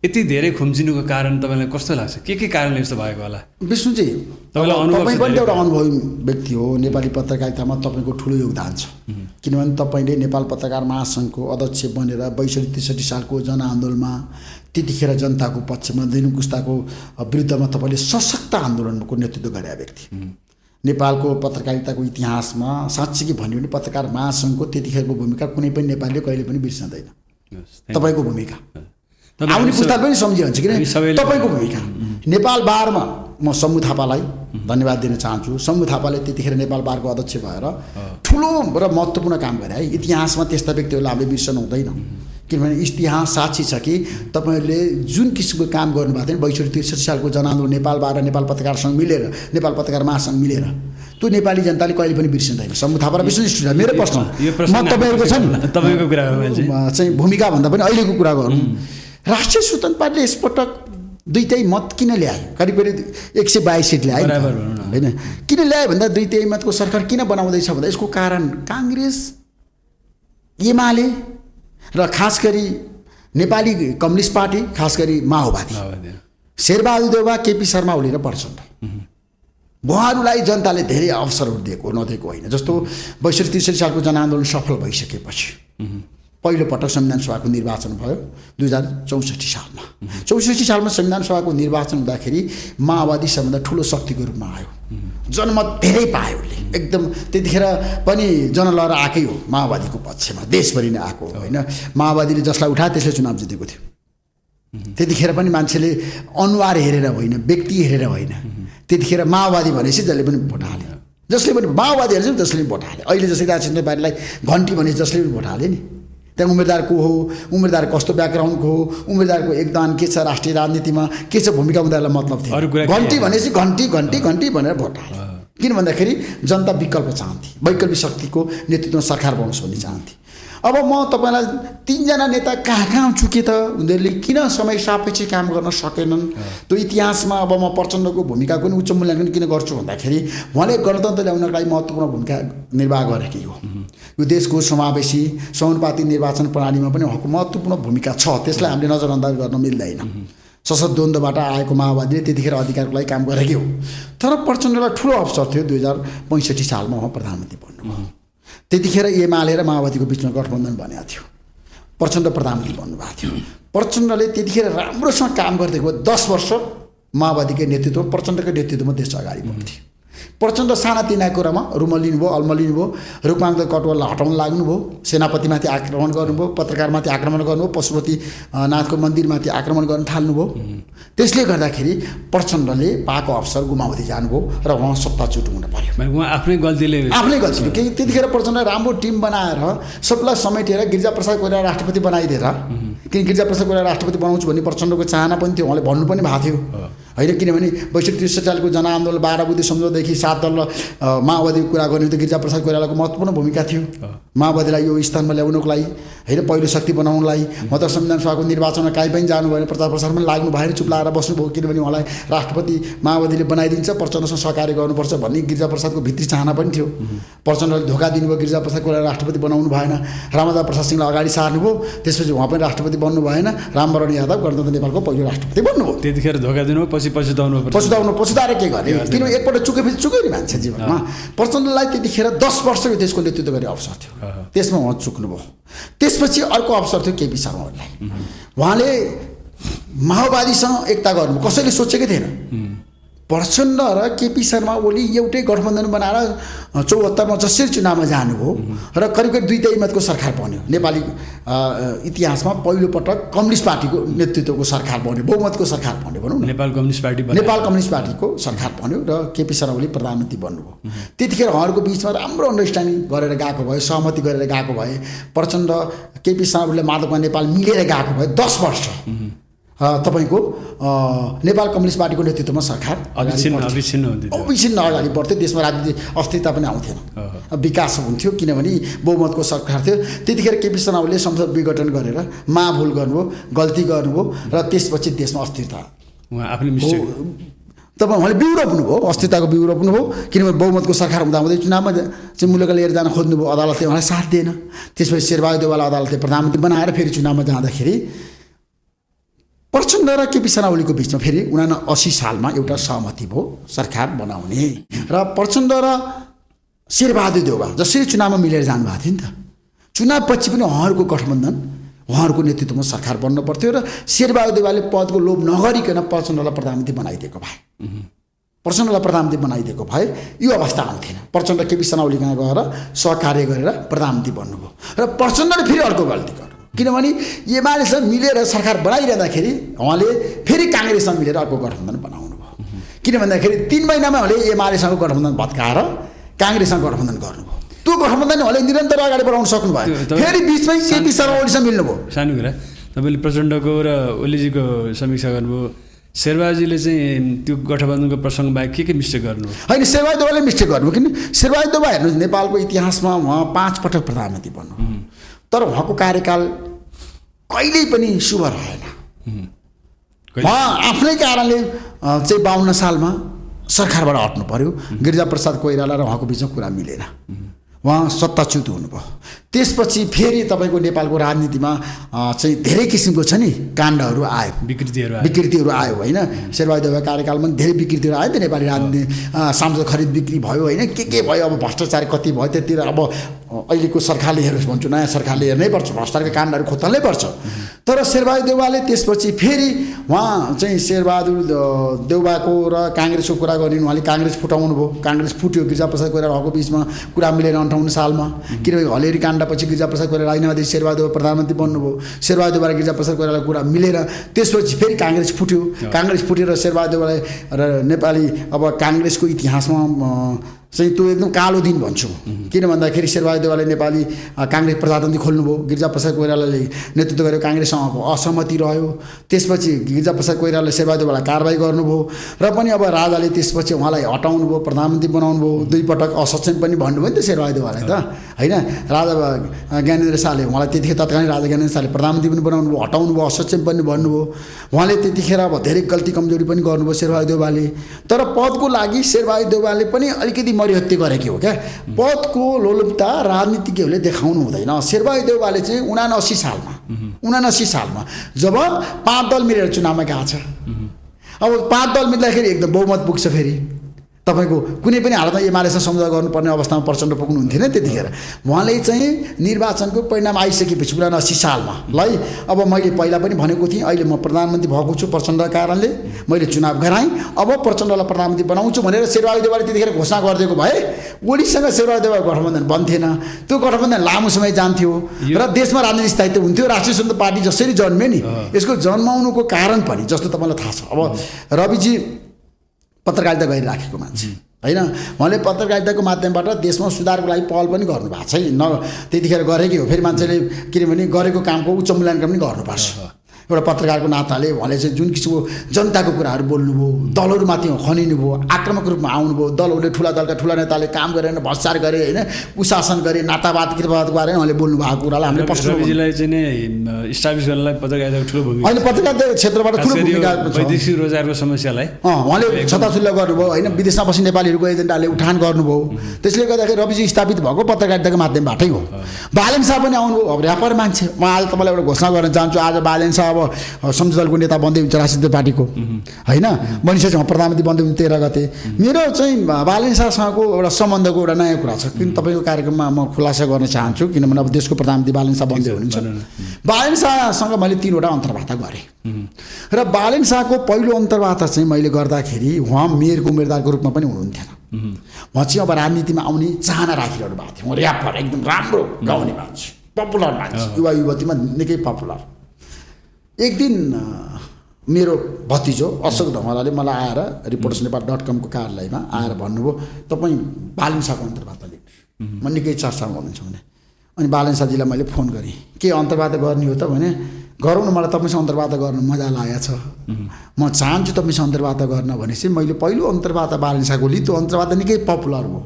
यति धेरै खुम्चिनुको कारण तपाईँलाई कस्तो लाग्छ? के कारणले यस्तो भएको होला? विष्णुजी, तपाईँ पनि एउटा अनुभवी व्यक्ति हो, नेपाली पत्रकारितामा तपाईँको ठुलो योगदान छ। किनभने तपाईँले नेपाल पत्रकार महासङ्घको अध्यक्ष बनेर 62-63 सालको जनआन्दोलनमा त्यतिखेर जनताको पक्षमा दिनुकुस्ताको विरुद्धमा तपाईँले सशक्त आन्दोलनको नेतृत्व गरेका व्यक्ति। नेपालको पत्रकारिताको इतिहासमा साँच्चै भन्यो भने पत्रकार महासङ्घको त्यतिखेरको भूमिका कुनै पनि नेपालीले कहिले पनि बिर्सँदैन। तपाईँको भूमिका आउने पुस्ता पनि सम्झिन्छ किन? तपाईँको भूमिका नेपाल बारमा म शम्भु थापालाई धन्यवाद दिन चाहन्छु। शम्भु थापाले त्यतिखेर नेपाल बारको अध्यक्ष भएर ठुलो र महत्त्वपूर्ण काम गरे है। इतिहासमा त्यस्ता व्यक्तिहरूलाई हामीले बिर्सनु हुँदैन, किनभने इतिहास साक्षी छ कि तपाईँहरूले जुन किसिमको काम गर्नुभएको थियो 62-63 सालको जनआन्दोलन नेपाल बार नेपाल पत्रकार सङ्घ मिलेर, नेपाल पत्रकार महासङ्घ मिलेर, त्यो नेपाली जनताले कहिले पनि बिर्सिँदैन। शम्भु थापा र विष्णु मेरो प्रश्न म तपाईँहरूको छ नि तपाईँको कुरा चाहिँ भूमिका भन्दा पनि अहिलेको कुरा गरौँ। राष्ट्रिय स्वतन्त्र पार्टीले यसपटक दुईटै मत किन ल्यायो? करिब करिब 122 सिट ल्यायो होइन। किन ल्यायो भन्दा दुईटै मतको सरकार किन बनाउँदैछ भन्दा यसको कारण काङ्ग्रेस, एमाले र खास गरी नेपाली कम्युनिस्ट पार्टी, खास गरी माओवादी, शेरबहादुर देउवा, केपी शर्मा ओली र प्रचण्ड, उहाँहरूलाई जनताले धेरै अवसरहरू दिएको नदिएको होइन। जस्तो 62-63 सालको जनआन्दोलन सफल भइसकेपछि पहिलोपटक संविधान सभाको निर्वाचन भयो 2064 सालमा। 64 सालमा संविधान सभाको निर्वाचन हुँदाखेरि माओवादी सबभन्दा ठुलो शक्तिको रूपमा आयो, जनमत धेरै पायो उसले एकदम। त्यतिखेर पनि जनलहर आएकै हो माओवादीको पक्षमा, देशभरि नै आएको होइन। माओवादीले जसलाई उठायो त्यसले चुनाव जितेको थियो। त्यतिखेर पनि मान्छेले अनुहार हेरेर होइन, व्यक्ति हेरेर होइन, त्यतिखेर माओवादी भनेपछि जसले पनि भोट हाले, जसले पनि माओवादी हेरेछ जसले पनि भोट हाले। अहिले जसरी राजचन्द्र पाटीलाई घन्टी भनेपछि जसले पनि भोट हाले नि। त्यहाँ उम्मेदवार को हो, उम्मेदवार कस्तो ब्याकग्राउन्डको हो, उम्मेदवारको योगदान के छ राष्ट्रिय राजनीतिमा, के छ भूमिका, उनीहरूलाई मतलब थियो। घन्टी भनेपछि घन्टी घन्टी घन्टी भनेर भोट हाले। किन भन्दाखेरि जनता विकल्प चाहन्थे, वैकल्पिक शक्तिको नेतृत्वमा सरकार बनाउनुहोस् भन्ने चाहन्थे। अब म तपाईँलाई 3 जना नेता कहाँ चुके त? उनीहरूले किन समय सापेक्ष काम गर्न सकेनन्? त्यो इतिहासमा अब म प्रचण्डको भूमिकाको पनि उच्च मूल्याङ्कन किन गर्छु भन्दाखेरि उहाँले गणतन्त्र ल्याउनका लागि महत्त्वपूर्ण भूमिका निर्वाह गरेकै हो। यो देशको समावेशी समानुपातिक निर्वाचन प्रणालीमा पनि उहाँको महत्त्वपूर्ण भूमिका छ, त्यसलाई हामीले नजरअन्दाज गर्न मिल्दैन। सशक्त द्वन्द्वबाट आएको माओवादीले त्यतिखेर अधिकारको लागि काम गरेकै हो। तर प्रचण्डलाई ठुलो अवसर थियो 2065 सालमा उहाँ प्रधानमन्त्री बन्नुभयो। त्यतिखेर एमाले र माओवादीको बिचमा गठबन्धन बनेको थियो, प्रचण्ड प्रधानमन्त्री बन्नुभएको थियो। प्रचण्डले त्यतिखेर राम्रोसँग काम गर्दै गयो। 10 वर्ष माओवादीकै नेतृत्वमा, प्रचण्डकै नेतृत्वमा देश अगाडि बढ्थ्यो। प्रचण्ड सानातिना कुरामा रुम लिनुभयो, अल्म लिनुभयो, रुकमाङ्ग कटुवाललाई हटाउन लाग्नुभयो, सेनापतिमाथि आक्रमण गर्नुभयो, पत्रकारमाथि आक्रमण गर्नुभयो, पशुपतिनाथको मन्दिरमाथि आक्रमण गर्न थाल्नुभयो। त्यसले गर्दाखेरि प्रचण्डले पाएको अवसर गुमाउँदै जानुभयो र उहाँ सत्ताच्युत हुन पर्यो। उहाँ आफ्नै गल्तीले केही त्यतिखेर प्रचण्ड राम्रो टिम बनाएर सबलाई समेटेर गिरिजाप्रसाद कोइराला राष्ट्रपति बनाइदिएर, किन गिरिजाप्रसाद कोइराला राष्ट्रपति बनाउँछु भन्ने प्रचण्डको चाहना पनि थियो, उहाँले भन्नु पनि भएको थियो होइन। किनभने 62-63 सालको जनआन्दोलन 12 बुद्धि सम्झौतादेखि 7 दल माओवादीको कुरा गर्ने त गिरिजाप्रसाद कोइरालाको महत्त्वपूर्ण भूमिका थियो माओवादीलाई यो स्थानमा ल्याउनको लागि होइन, पहिलो शक्ति बनाउनलाई। म त संविधान सभाको निर्वाचनमा काहीँ पनि जानु भएन, प्रचार प्रसार पनि लाग्नु भएन, चुप लाएर बस्नुभयो। किनभने उहाँलाई राष्ट्रपति माओवादीले बनाइदिन्छ, प्रचण्डसँग सहकार्य गर्नुपर्छ भन्ने गिरिजाप्रसादको भित्री चाहना पनि थियो। प्रचण्डले धोका दिनुभयो, गिरिजाप्रसाद कोइराला राष्ट्रपति बनाउनु भएन, रामवधान प्रसाद सिंहलाई अगाडि सार्नुभयो। त्यसपछि उहाँ पनि राष्ट्रपति बन्नु भएन, रामवरण यादव गणतन्त्र नेपालको पहिलो राष्ट्रपति बन्नुभयो। त्यतिखेर धोका दिनुभयो, पछि पछुताएर के गर्ने? किनभने एकपल्ट चुकेपछि चुक्यो नि मान्छे जीवनमा। प्रचण्डलाई त्यतिखेर 10 वर्ष यो देशको नेतृत्व गर्ने अवसर थियो, त्यसमा उहाँ चुक्नुभयो। त्यसपछि अर्को अवसर थियो केपी शर्मा ओलीलाई। उहाँले माओवादीसँग एकता गर्नुभयो, कसैले सोचेकै थिएन। प्रचण्ड र केपी शर्मा ओली एउटै गठबन्धन बनाएर 74मा जसरी चुनावमा जानुभयो र करिब करिब 2 मतको सरकार बन्यो। नेपाली इतिहासमा पहिलोपटक कम्युनिस्ट पार्टीको नेतृत्वको सरकार बन्यो, बहुमतको सरकार बन्यो भनौँ न। नेपाल कम्युनिस्ट पार्टीको सरकार बन्यो र केपी शर्मा ओली प्रधानमन्त्री बन्नुभयो। त्यतिखेर उहाँहरूको बिचमा राम्रो अन्डरस्ट्यान्डिङ गरेर गएको भए, सहमति गरेर गएको भए, प्रचण्ड केपी शर्मा ओलीले माधव नेपाल मिलेर गएको भए 10 वर्ष तपाईँको नेपाल कम्युनिस्ट पार्टीको नेतृत्वमा सरकार अविच्छिन्न अगाडि बढ्थ्यो। देशमा राजनीतिक अस्थिरता पनि आउँथेन, विकास हुन्थ्यो। किनभने बहुमतको सरकार थियो। त्यतिखेर केपी शर्मा ओलीले संसद विघटन गरेर महाभुल गर्नुभयो, गल्ती गर्नुभयो र त्यसपछि देशमा अस्थिरता उहाँले बिउ रोप्नुभयो, अस्थिरताको बिउ रोप्नुभयो। किनभने बहुमतको सरकार हुँदाहुँदै चुनावमा चाहिँ मुलुक लिएर जान खोज्नुभयो, अदालतले उहाँलाई साथ दिएन। त्यसपछि शेरबहादुर देउवालाई अदालतले प्रधानमन्त्री बनाएर फेरि चुनावमा जाँदाखेरि प्रचण्ड र केपी शर्मा ओलीको बिचमा फेरि 79 सालमा एउटा सहमति भयो सरकार बनाउने। र प्रचण्ड र शेरबहादुर देउवा जसरी चुनावमा मिलेर जानुभएको थियो नि त, चुनावपछि पनि उहाँहरूको गठबन्धन, उहाँहरूको नेतृत्वमा सरकार बन्न पर्थ्यो। र शेरबहादुर देउवाले पदको लोभ नगरिकन प्रचण्डलाई प्रधानमन्त्री बनाइदिएको भए यो अवस्था आउँथेन। प्रचण्ड केपी शर्मा ओली कहाँ गएर सहकार्य गरेर प्रधानमन्त्री बन्नुभयो र प्रचण्डले फेरि अर्को गल्ती गर्नुभयो। किनभने एमालेसँग मिलेर सरकार बनाइरहँदाखेरि उहाँले फेरि काङ्ग्रेससँग मिलेर अर्को गठबन्धन बनाउनु भयो। किन भन्दाखेरि 3 महिनामा उहाँले एमालेसँग गठबन्धन भत्काएर काङ्ग्रेससँग गठबन्धन गर्नुभयो। त्यो गठबन्धन उहाँले निरन्तर अगाडि बढाउन सक्नु भयो। फेरि बिचमै केपी शर्मा ओलीसँग मिल्नुभयो। सानो कुरा तपाईँले प्रचण्डको र ओलीजीको समीक्षा गर्नुभयो, शेरबहादुरजीले चाहिँ त्यो गठबन्धनको प्रसङ्ग बाहेक के मिस्टेक गर्नु? होइन, शेरबहादुर देउवाले मिस्टेक गर्नु, किन शेरबहादुर देउवा हेर्नुहोस् नेपालको इतिहासमा उहाँ 5 पटक प्रधानमन्त्री बन्नु, तर उहाँको कार्यकाल कहिल्यै पनि शुभ रहेन। उहाँ आफ्नै कारणले चाहिँ 52 सालमा सरकारबाट हट्नु पर्यो। गिरिजाप्रसाद कोइराला र उहाँको बिचमा कुरा मिलेन, उहाँ सत्ताच्युत हुनुभयो। त्यसपछि फेरि तपाईँको नेपालको राजनीतिमा चाहिँ धेरै किसिमको छ नि काण्डहरू आयो, विकृतिहरू आयो होइन। शेरबहादुर देउवा कार्यकालमा धेरै विकृतिहरू आयो नि त, नेपाली राजनीति सांसद खरिद बिक्री भयो होइन, के भयो, अब भ्रष्टाचार कति भयो त्यतिर। अब अहिलेको सरकारले हेर्नुहोस् भन्छु, नयाँ सरकारले हेर्नै पर्छ, भ्रष्टाचारको काण्डहरू खोतल्नै पर्छ। तर शेरबहादुर देउवाले त्यसपछि फेरि उहाँ चाहिँ शेरबहादुर देउवाको र काङ्ग्रेसको कुरा गर्ने, उहाँले काङ्ग्रेस फुटाउनु भयो, काङ्ग्रेस फुट्यो, गिरिजाप्रसाद कोइरालाको बिचमा कुरा मिलेन 58 सालमा, किनभने हलेरी काण्डपछि गिरिजाप्रसाद कोइराला राजीनामा दिए, शेरबहादुर देउवा प्रधानमन्त्री बन्नुभयो। शेरबहादुर देउवा र गिरिजाप्रसाद कोइरालाको कुरा मिलेर त्यसपछि फेरि काङ्ग्रेस फुट्यो। काङ्ग्रेस फुटेर शेरबहादुर देउवालाई र नेपाली अब काङ्ग्रेसको इतिहासमा चाहिँ त्यो एकदम कालो दिन भन्छु, किन भन्दाखेरि शेरबहादुर देउवाले नेपाली काङ्ग्रेस प्रजातन्त्र खोल्नुभयो, गिरिजाप्रसाद कोइरालाले नेतृत्व गरेको काङ्ग्रेससँगको असहमति रह्यो। त्यसपछि गिरिजाप्रसाद कोइरालाले शेरबहादुर देउवालाई कारबाही गर्नुभयो र पनि अब राजाले त्यसपछि उहाँलाई हटाउनु भयो, प्रधानमन्त्री बनाउनु भयो। 2 पटक असक्षम पनि भन्नुभयो नि त शेरबहादुर देउवालाई त होइन। राजा ज्ञानेन्द्र शाहले उहाँलाई त्यतिखेर तत्कालीन राजा ज्ञानेन्द्र शाहले प्रधानमन्त्री पनि बनाउनु भयो, हटाउनु भयो, असक्षम पनि भन्नुभयो। उहाँले त्यतिखेर अब धेरै गल्ती कमजोरी पनि गर्नुभयो शेरबहादुर देउवाले। तर पदको लागि शेरबहादुर देउवाले पनि अलिकति मरिहत्ते गरेको हो क्या। पदको लोलुपता राजनीतिज्ञहरूले देखाउनु हुँदैन। शेरबहादुर देउवाले चाहिँ 79 सालमा जब 5 दल मिलेर चुनावमा गएको छ, अब 5 दल मिल्दाखेरि एकदम बहुमत पुग्छ, फेरि तपाईँको कुनै पनि हालतमा एमालेसँग सम्झौता गर्नुपर्ने अवस्थामा प्रचण्ड पुग्नुहुन्थेन त्यतिखेर। उहाँले चाहिँ निर्वाचनको परिणाम आइसकेपछि 79 सालमा ल अब मैले पहिला पनि भनेको थिएँ, अहिले म प्रधानमन्त्री भएको छु प्रचण्डका कारणले, मैले चुनाव गराएँ, अब प्रचण्डलाई प्रधानमन्त्री बनाउँछु भनेर शेरबहादुर देउवाले त्यतिखेर घोषणा गरिदिएको भए ओलीसँग शेरबहादुर देउवा गठबन्धन बन्थेन। त्यो गठबन्धन लामो समय जान्थ्यो र देशमा राजनीतिक स्थायित्व हुन्थ्यो। राष्ट्रिय स्वतन्त्र पार्टी जसरी जन्मे नि, यसको जन्माउनुको कारण पनि जस्तो तपाईँलाई थाहा छ, अब रविजी पत्रकारिता गरिराखेको मान्छे होइन, उहाँले पत्रकारिताको माध्यमबाट देशमा सुधारको लागि पहल पनि गर्नुभएको छ न, त्यतिखेर गरेकै हो। फेरि मान्छेले किनभने गरेको कामको उच्च मूल्याङ्कन पनि गर्नुपर्छ। एउटा पत्रकारको नाताले उहाँले चाहिँ जुन किसिमको जनताको कुराहरू बोल्नुभयो, दलहरूमाथि खनिनुभयो, आक्रामक रूपमा आउनुभयो, दलहरूले ठुला दलका ठुला नेताले काम गरेन, भ्रष्टाचार गरे होइन, कुशासन गरे, नातावाद कृपावादको बारेमा उहाँले बोल्नु भएको कुरालाई हामीले पश्चिमजीलाई चाहिँ नि इस्टाब्लिस गर्नलाई पत्रकारिताको ठुलो भूमिका, अहिले पत्रकारिता क्षेत्रबाट ठुलो भूमिका छ। वैदेशिक रोजगारको समस्यालाई उहाँले छताछुल्ला गर्नुभयो होइन, विदेशमा बस्ने नेपालीहरूको एजेन्डाले उठान गर्नुभयो। त्यसले गर्दाखेरि रविजी स्थापित भएको पत्रकारिताको माध्यमबाटै हो। बालेन शाह पनि आउनुभयो, अब ऱ्यापर मान्छे। म आज तपाईँलाई एउटा घोषणा गर्न चाहन्छु, आज बालेन शाह संसद दलको नेता बन्दै हुन्छ राष्ट्रिय पार्टीको होइन, बनिसकेपछि प्रधानमन्त्री बन्दै हुन्छ 13 गते। मेरो चाहिँ बालेन शाहसँगको एउटा सम्बन्धको एउटा नयाँ कुरा छ, किन तपाईँको कार्यक्रममा म खुलासा गर्न चाहन्छु, किनभने अब देशको प्रधानमन्त्री बालेन शाह बन्दै हुनुहुन्छ। बालेन शाहसँग मैले 3 वटा अन्तर्वार्ता गरेँ र बालेन शाहको पहिलो अन्तर्वार्ता चाहिँ मैले गर्दाखेरि उहाँ मेयरको उम्मेदवारको रूपमा पनि हुनुहुन्थेन। उहाँ चाहिँ अब राजनीतिमा आउने चाहना राखिरहनु भएको थियो। उहाँ ऱ्यापर एकदम राम्रो गाउने मान्छे, पपुलर मान्छे, युवा युवतीमा निकै पपुलर। एक दिन मेरो भतिजो अशोक धमलाले मलाई आएर reportersnepal.com को कार्यालयमा आएर भन्नुभयो, तपाईँ बालेन शाहको अन्तर्वार्ता लेख्नु, म निकै चर्चामा हुनुहुन्छ भने। अनि बालेन शाहजीलाई मैले फोन गरेँ, के अन्तर्वार्ता गर्ने हो त भने, गरौँ न, मलाई तपाईँसँग अन्तर्वार्ता गर्नु मजा लागेको छ, म चाहन्छु तपाईँसँग अन्तर्वार्ता गर्न भनेपछि मैले पहिलो अन्तर्वार्ता बालेन शाहको लिएँ। त्यो अन्तर्वार्ता निकै पपुलर भयो।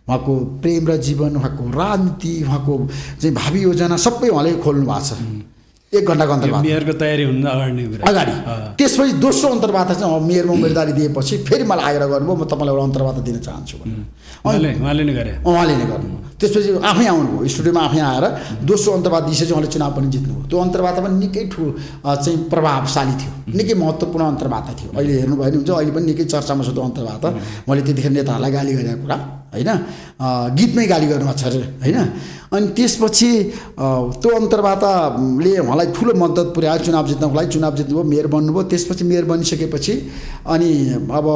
उहाँको प्रेम र जीवन, उहाँको राजनीति, उहाँको चाहिँ भावी योजना सबै उहाँले खोल्नु भएको छ। 1 घन्टाको अन्तर्वार्ता, मेयरको तयारी हुन अगाडि। त्यसपछि दोस्रो अन्तर्वार्ता चाहिँ मेयरमा उम्मेदवारी दिएपछि फेरि मलाई आग्रह गर्नुभयो, म तपाईँलाई एउटा अन्तर्वार्ता दिन चाहन्छु भनेर। उहाँले नै गर्नुभयो। त्यसपछि आफै आउनुभयो स्टुडियोमा, आफै आएर दोस्रो अन्तर्वार्ता दिएपछि उहाँले चुनाव पनि जित्नुभयो। त्यो अन्तर्वार्ता पनि निकै ठुलो चाहिँ प्रभावशाली थियो, निकै महत्त्वपूर्ण अन्तर्वार्ता थियो। अहिले हेर्नुभयो भने हुन्छ, अहिले पनि निकै चर्चामा छ त्यो अन्तर्वार्ता। उहाँले त्यतिखेर नेताहरूलाई गाली गरेको कुरा होइन, गीतमै गाली गर्नुभएको छ अरे होइन। अनि त्यसपछि त्यो अन्तर्वार्ताले उहाँलाई ठुलो मद्दत पुर्यायो चुनाव जित्नको लागि। चुनाव जित्नुभयो, मेयर बन्नुभयो। त्यसपछि मेयर बनिसकेपछि अनि अब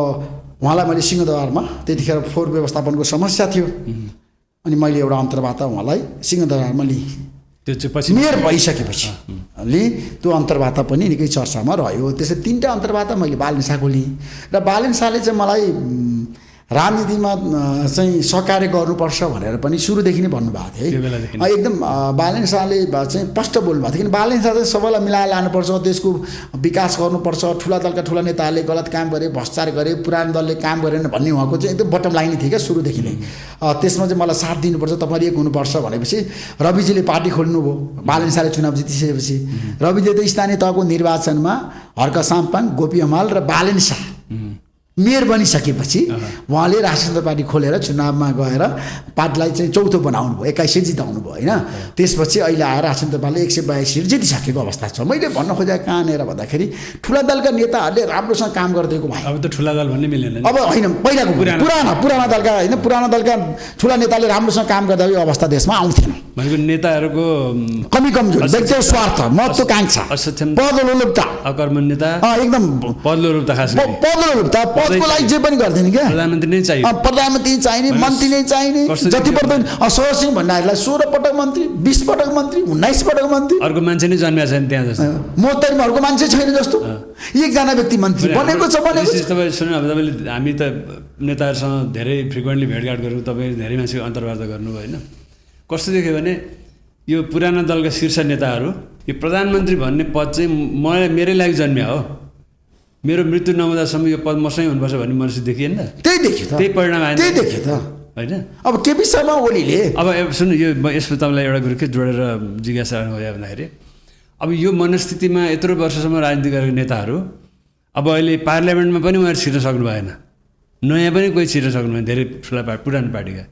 उहाँलाई मैले सिंहदरबारमा, त्यतिखेर फोहोर व्यवस्थापनको समस्या थियो, अनि मैले एउटा अन्तर्वार्ता उहाँलाई सिंहदरबारमा लिएँ। त्यो चाहिँ पछि मेयर भइसकेपछि त्यो अन्तर्वार्ता पनि निकै चर्चामा रह्यो। त्यसै 3टा अन्तर्वार्ता मैले बालेन शाहको लिएँ र बालेन शाहले चाहिँ मलाई राजनीतिमा चाहिँ सहकार्य गर्नुपर्छ भनेर पनि सुरुदेखि नै भन्नुभएको थियो है। एकदम बालेन शाहले चाहिँ स्पष्ट बोल्नुभएको थियो। किन बालेन शाह चाहिँ सबैलाई मिलाएर लानुपर्छ, देशको विकास गर्नुपर्छ, ठुला दलका ठुला नेताहरूले गलत काम गरे, भ्रष्टाचार गरे, पुरानो दलले काम गरेन भन्ने उहाँको चाहिँ एकदम बटम लाइन थियो क्या सुरुदेखि नै। त्यसमा चाहिँ मलाई साथ दिनुपर्छ, तपाईँ एक हुनुपर्छ भनेपछि रविजीले पार्टी खोल्नुभयो। बालेन शाहले चुनाव जितिसकेपछि रविजीले त स्थानीय तहको निर्वाचनमा हर्क साम्पाङ, गोपी हमाल र बालेन शाह मेयर बनिसकेपछि उहाँले राष्ट्रिय जनता पार्टी खोलेर चुनावमा गएर पार्टीलाई चाहिँ चौथो बनाउनु भयो, 21 सिट जिताउनु भयो होइन। त्यसपछि अहिले आएर राष्ट्रिय जनता पार्टीले 122 सिट जितिसकेको अवस्था छ। मैले भन्न खोजेको कहाँनिर भन्दाखेरि ठुला दलका नेताहरूले राम्रोसँग काम गरिदिएको भए अब त ठुला दल भन्ने मिलेन। अब होइन, पहिलाको पुराना दलका होइन, पुराना दलका ठुला नेताले राम्रोसँग काम गर्दा यो अवस्था देशमा आउँथेन। भनेको नेताहरूको कमजोरी, व्यक्तिगत स्वार्थ, महत्त्वाकांक्षा, पदलोलुपता, अकर्मण्यता, एकदम पदलोलुपता, खास गरी पदलोलुपता, पदको लागि जे पनि गर्दैन क्या। प्रधानमन्त्री नै चाहियो, प्रधानमन्त्री चाहिने, मन्त्री नै चाहिने, जति पर्दैन। सरोज सिंह भन्नाहरूलाई 16 पटक मन्त्री, 20 पटक मन्त्री, 19 पटक मन्त्री। अर्को मान्छे नै जन्मिएको छैन त्यहाँ जस्तो, मोहतरीमा अर्को मान्छे छैन जस्तो एकजना व्यक्ति मन्त्री बनेको छ। तपाईँ सुन्नु, अब तपाईँले हामी त नेताहरूसँग धेरै फ्रिक्वेन्टली भेटघाट गऱ्यौँ, तपाईँ धेरै मान्छेको अन्तर्वार्ता गर्नुभयो होइन। कस्तो देख्यो भने यो पुराना दलका शीर्ष नेताहरू यो प्रधानमन्त्री भन्ने पद चाहिँ मेरै लागि जन्मिया हो, मेरो मृत्यु नहुँदासम्म यो पद मसँगै हुनुपर्छ भन्ने मनुष्य देखिएन त। त्यही देख्यो त, त्यही परिणाम आएन, त्यही देख्यो त होइन। अब केपी शर्मा ओलीले अब सुन्नु, यो यसमा तपाईँलाई एउटा कुरो के जोडेर जिज्ञासा भयो भन्दाखेरि अब यो मनस्थितिमा यत्रो वर्षसम्म राजनीति गरेका नेताहरू अब अहिले पार्लियामेन्टमा पनि उनीहरू छिर्न सक्नु भएन, नयाँ पनि कोही छिर्न सक्नु भएन, धेरै ठुला पुरानो पार्टीका।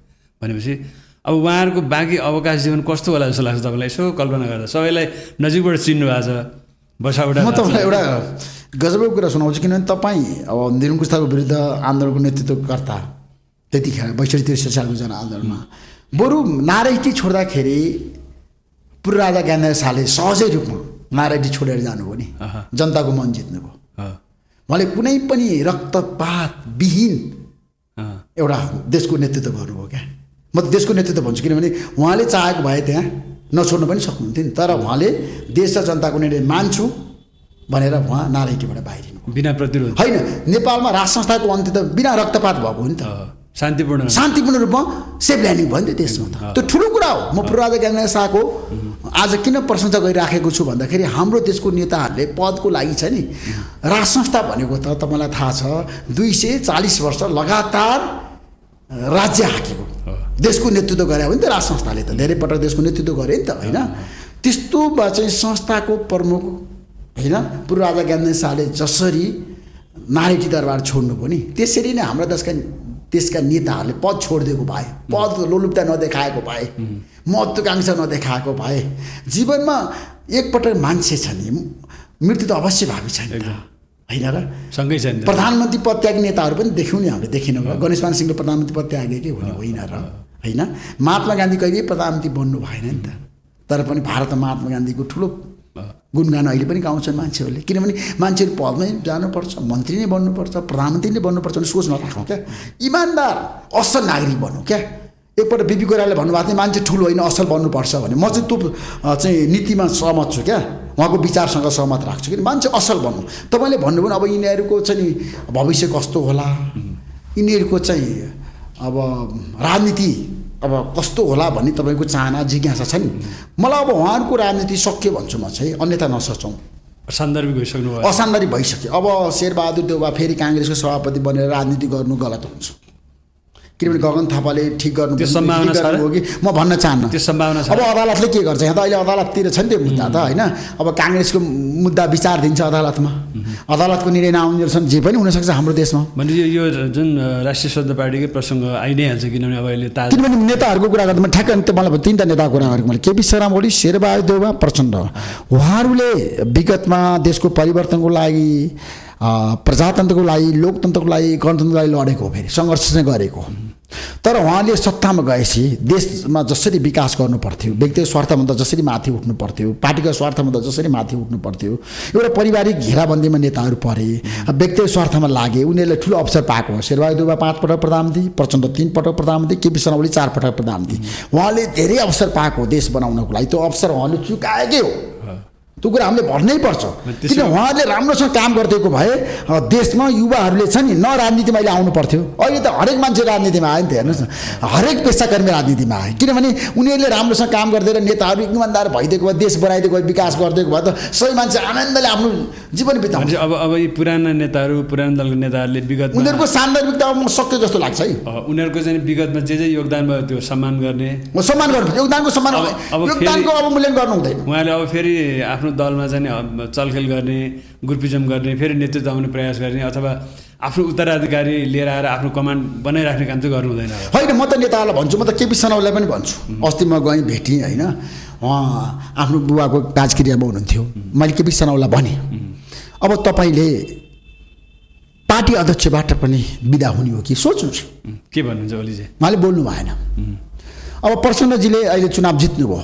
भनेपछि अब उहाँहरूको बाँकी अवकाश जीवन कस्तो होला जस्तो लाग्छ तपाईँलाई यसो कल्पना गर्दा? सबैलाई नजिकबाट चिन्नु भएको छ, बसाउडा। म तपाईँलाई एउटा गजबको कुरा सुनाउँछु। किनभने तपाईँ अब निरङ्कुशताको विरुद्ध आन्दोलनको नेतृत्वकर्ता त्यतिखेर 62-63 सालको जनआन्दोलनमा बरु नारायणी छोड्दाखेरि पूर्व राजा ज्ञानेन्द्र शाहले सहजै रूपमा नारायणी छोडेर जानुभयो नि, जनताको मन जित्नुभयो। उहाँले कुनै पनि रक्तपात विहीन एउटा देशको नेतृत्व गर्नुभयो क्या। म देशको नेतृत्व भन्छु किनभने उहाँले चाहेको भए त्यहाँ नछोड्न पनि सक्नुहुन्थ्यो नि, तर उहाँले देश र जनताको निर्णय मान्छु भनेर उहाँ नारायणीबाट बाहिरिनु बिना प्रतिरोध। होइन, नेपालमा राज संस्थाको अन्त्य त बिना रक्तपात भएको हो नि त, शान्तिपूर्ण रूपमा सेफ ल्यान्डिङ भयो नि त देशमा त। त्यो ठुलो कुरा हो। म पूर्व राजा ज्ञानेन्द्र शाहको आज किन प्रशंसा गरिराखेको छु भन्दाखेरि हाम्रो देशको नेताहरूले पदको लागि छ नि, राज संस्था भनेको त तपाईँलाई थाहा छ 240 वर्ष लगातार राज्य हाकेको देशको नेतृत्व गरे हो नि त राज संस्थाले त, धेरै पटक देशको नेतृत्व गरे नि त होइन। त्यस्तोमा चाहिँ संस्थाको प्रमुख होइन पूर्व राजा ज्ञानेन्द्र शाहले जसरी नारायणी दरबार छोड्नुभयो नि, त्यसरी नै हाम्रो देशका नेताहरूले पद छोडिदिएको भए, पद लोलुपता नदेखाएको भए, महत्त्वाकांक्षा नदेखाएको भए, जीवनमा एकपटक मान्छे छ नि मृत्यु त अवश्य भावी छ नि त होइन र। सँगै छ नि प्रधानमन्त्री पद त्याग्ने नेताहरू पनि देख्यौँ नि हामीले, देखेनौँ र। गणेशमान सिंहले प्रधानमन्त्री पद त्यागेकै होइन र होइन। महात्मा गान्धी कहिले प्रधानमन्त्री बन्नु भएन नि त, तर पनि भारतमा महात्मा गान्धीको ठुलो गुणगान अहिले पनि गाउँछन् मान्छेहरूले। किनभने मान्छेहरू पदमै जानुपर्छ, मन्त्री नै बन्नुपर्छ, प्रधानमन्त्री नै बन्नुपर्छ भने सोच नराखौँ क्या, इमान्दार असल नागरिक बनौँ क्या। एकपल्ट बिपी कोइरालाले भन्नुभएको थियो मान्छे ठुलो होइन असल बन्नुपर्छ भने, म चाहिँ त्यो चाहिँ नीतिमा सहमत छु क्या, उहाँको विचारसँग सहमत राख्छु कि मान्छे असल बन्नु। तपाईँले भन्नुभयो अब यिनीहरूको चाहिँ नि भविष्य कस्तो होला, यिनीहरूको चाहिँ अब राजनीति अब कस्तो होला भन्ने तपाईँको चाहना जिज्ञासा छ नि। मलाई अब उहाँहरूको राजनीति सक्यो भन्छु म चाहिँ, अन्यथा नसोचौँ। असान्दर्भिक भइसक्नु भयो, असान्दर्भिक भइसक्यो। अब शेरबहादुर देउवा फेरि काङ्ग्रेसको सभापति बनेर राजनीति गर्नु गलत हुन्छ, किनभने गगन थापाले ठिक गर्नु हो कि म भन्न चाहन्न। त्यो सम्भावना छ। अब अदालतले के गर्छ, यहाँ त अहिले अदालततिर छ नि त्यो मुद्दा त होइन। अब काङ्ग्रेसको मुद्दा विचार दिन्छ अदालतमा, अदालतको निर्णय नआउन्जेलसम्म जे पनि हुनसक्छ हाम्रो देशमा। भने यो जुन राष्ट्रिय स्वतन्त्र पार्टीकै प्रसङ्ग आइ नै हाल्छ, किनभने अब अहिले किनभने नेताहरूको कुरा गर्दा म ठ्याक्कै मलाई 3टा नेताको कुरा गरेको मैले, केपी शर्मा ओली, शेरबहादुर देउवा, प्रचण्ड। उहाँहरूले विगतमा देशको परिवर्तनको लागि प्रजातन्त्रको लागि लोकतन्त्रको लागि गणतन्त्रको लागि लडेको हो फेरि सङ्घर्ष चाहिँ गरेको हो तर उहाँले सत्तामा गएपछि देशमा जसरी विकास गर्नु पर्थ्यो व्यक्तिगत स्वार्थभन्दा जसरी माथि उठ्नु पर्थ्यो पार्टीको स्वार्थभन्दा जसरी माथि उठ्नु पर्थ्यो एउटा पारिवारिक घेराबन्दीमा नेताहरू परे व्यक्तिगत स्वार्थमा लागे उनीहरूले ठुलो अवसर पाएको हो शेरबहादुर देउवा 5 पटक प्रधानमन्त्री प्रचण्ड 3 पटक प्रधानमन्त्री केपी शर्मा ओली 4 पटक प्रधानमन्त्री उहाँले धेरै अवसर पाएको देश बनाउनको लागि त्यो अवसर उहाँले चुकाएकै हो त्यो कुरा हामीले भन्नै पर्छ किन उहाँहरूले राम्रोसँग काम गरिदिएको भए देशमा युवाहरूले छ नि न राजनीतिमा अहिले आउनु पर्थ्यो अहिले त हरेक मान्छे राजनीतिमा आयो नि त हेर्नुहोस् न हरेक पेसाकर्मी राजनीतिमा आयो किनभने उनीहरूले राम्रोसँग काम गरिदिएर नेताहरू इमान्दार भइदिएको भए देश बनाइदिएको भए विकास गरिदिएको भए त सबै मान्छे आनन्दले आफ्नो जीवन बिताउँछ अब यी पुराना नेताहरू पुरानो दलको नेताहरूले विगत उनीहरूको सान्दर्भिकता अब म सक्यो जस्तो लाग्छ है उनीहरूको चाहिँ विगतमा जे योगदान भयो त्यो सम्मान गर्ने सम्मान गर्नु योगदानको सम्मान योगदानको अवमूल्यन गर्नु हुँदैन उहाँले अब फेरि आफ्नो दलमा चाहिँ चलखेल गर्ने ग्रुपिजम गर्ने फेरि नेतृत्व आउने प्रयास गर्ने अथवा आफ्नो उत्तराधिकारी लिएर आएर आफ्नो कमान्ड बनाइराख्ने काम चाहिँ गर्नु हुँदैन होइन म त नेताहरूलाई भन्छु म त केपी शर्मा ओलीलाई पनि भन्छु अस्ति म गएँ भेटेँ होइन उहाँ आफ्नो बुबाको काजक्रियामा हुनुहुन्थ्यो मैले केपी शर्मा ओलीलाई भनेँ अब तपाईँले पार्टी अध्यक्षबाट पनि बिदा हुने हो कि सोच्नुहोस् के भन्नुहुन्छ ओलीजी उहाँले बोल्नु भएन अब प्रचण्डजीले अहिले चुनाव जित्नुभयो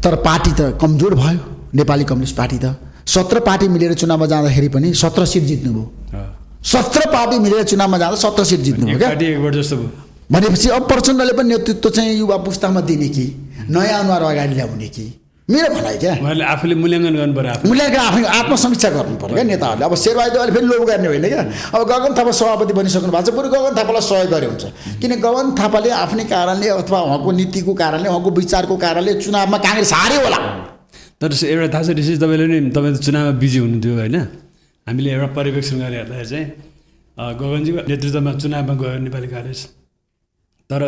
तर पार्टी त कमजोर भयो नेपाली कम्युनिस्ट पार्टी त 17 पार्टी मिलेर चुनावमा जाँदाखेरि पनि 17 सिट जित्नुभयो 17 पार्टी मिलेर चुनावमा जाँदा 17 सिट जित्नुभयो क्या भनेपछि अब प्रचण्डले पनि नेतृत्व चाहिँ युवा पुस्तामा दिने कि नयाँ अनुहार अगाडि ल्याउने कि मेरो भनाइ क्या उहाँले आफूले मूल्याङ्कन गर्नु पर्यो मूल्याङ्कन आफै आत्मसमीक्षा गर्नु पर्यो क्या नेताहरूले अब शेरबहादुर देउवाले फेरि लोभ गर्ने होइन क्या अब गगन थापा सभापति बनिसक्नु भएको छ बरु गगन थापालाई सहयोग गरे हुन्छ किन गगन थापाले आफ्नै कारणले अथवा उहाँको नीतिको कारणले उहाँको विचारको कारणले चुनावमा काङ्ग्रेस हार्यो होला तर एउटा थाहा छ ऋषि तपाईँले नि तपाईँ त चुनावमा बिजी हुनुहुन्थ्यो होइन हामीले एउटा पर्यवेक्षण गरेर हेर्दाखेरि चाहिँ गगनजीको नेतृत्वमा चुनावमा गयो नेपाली काङ्ग्रेस तर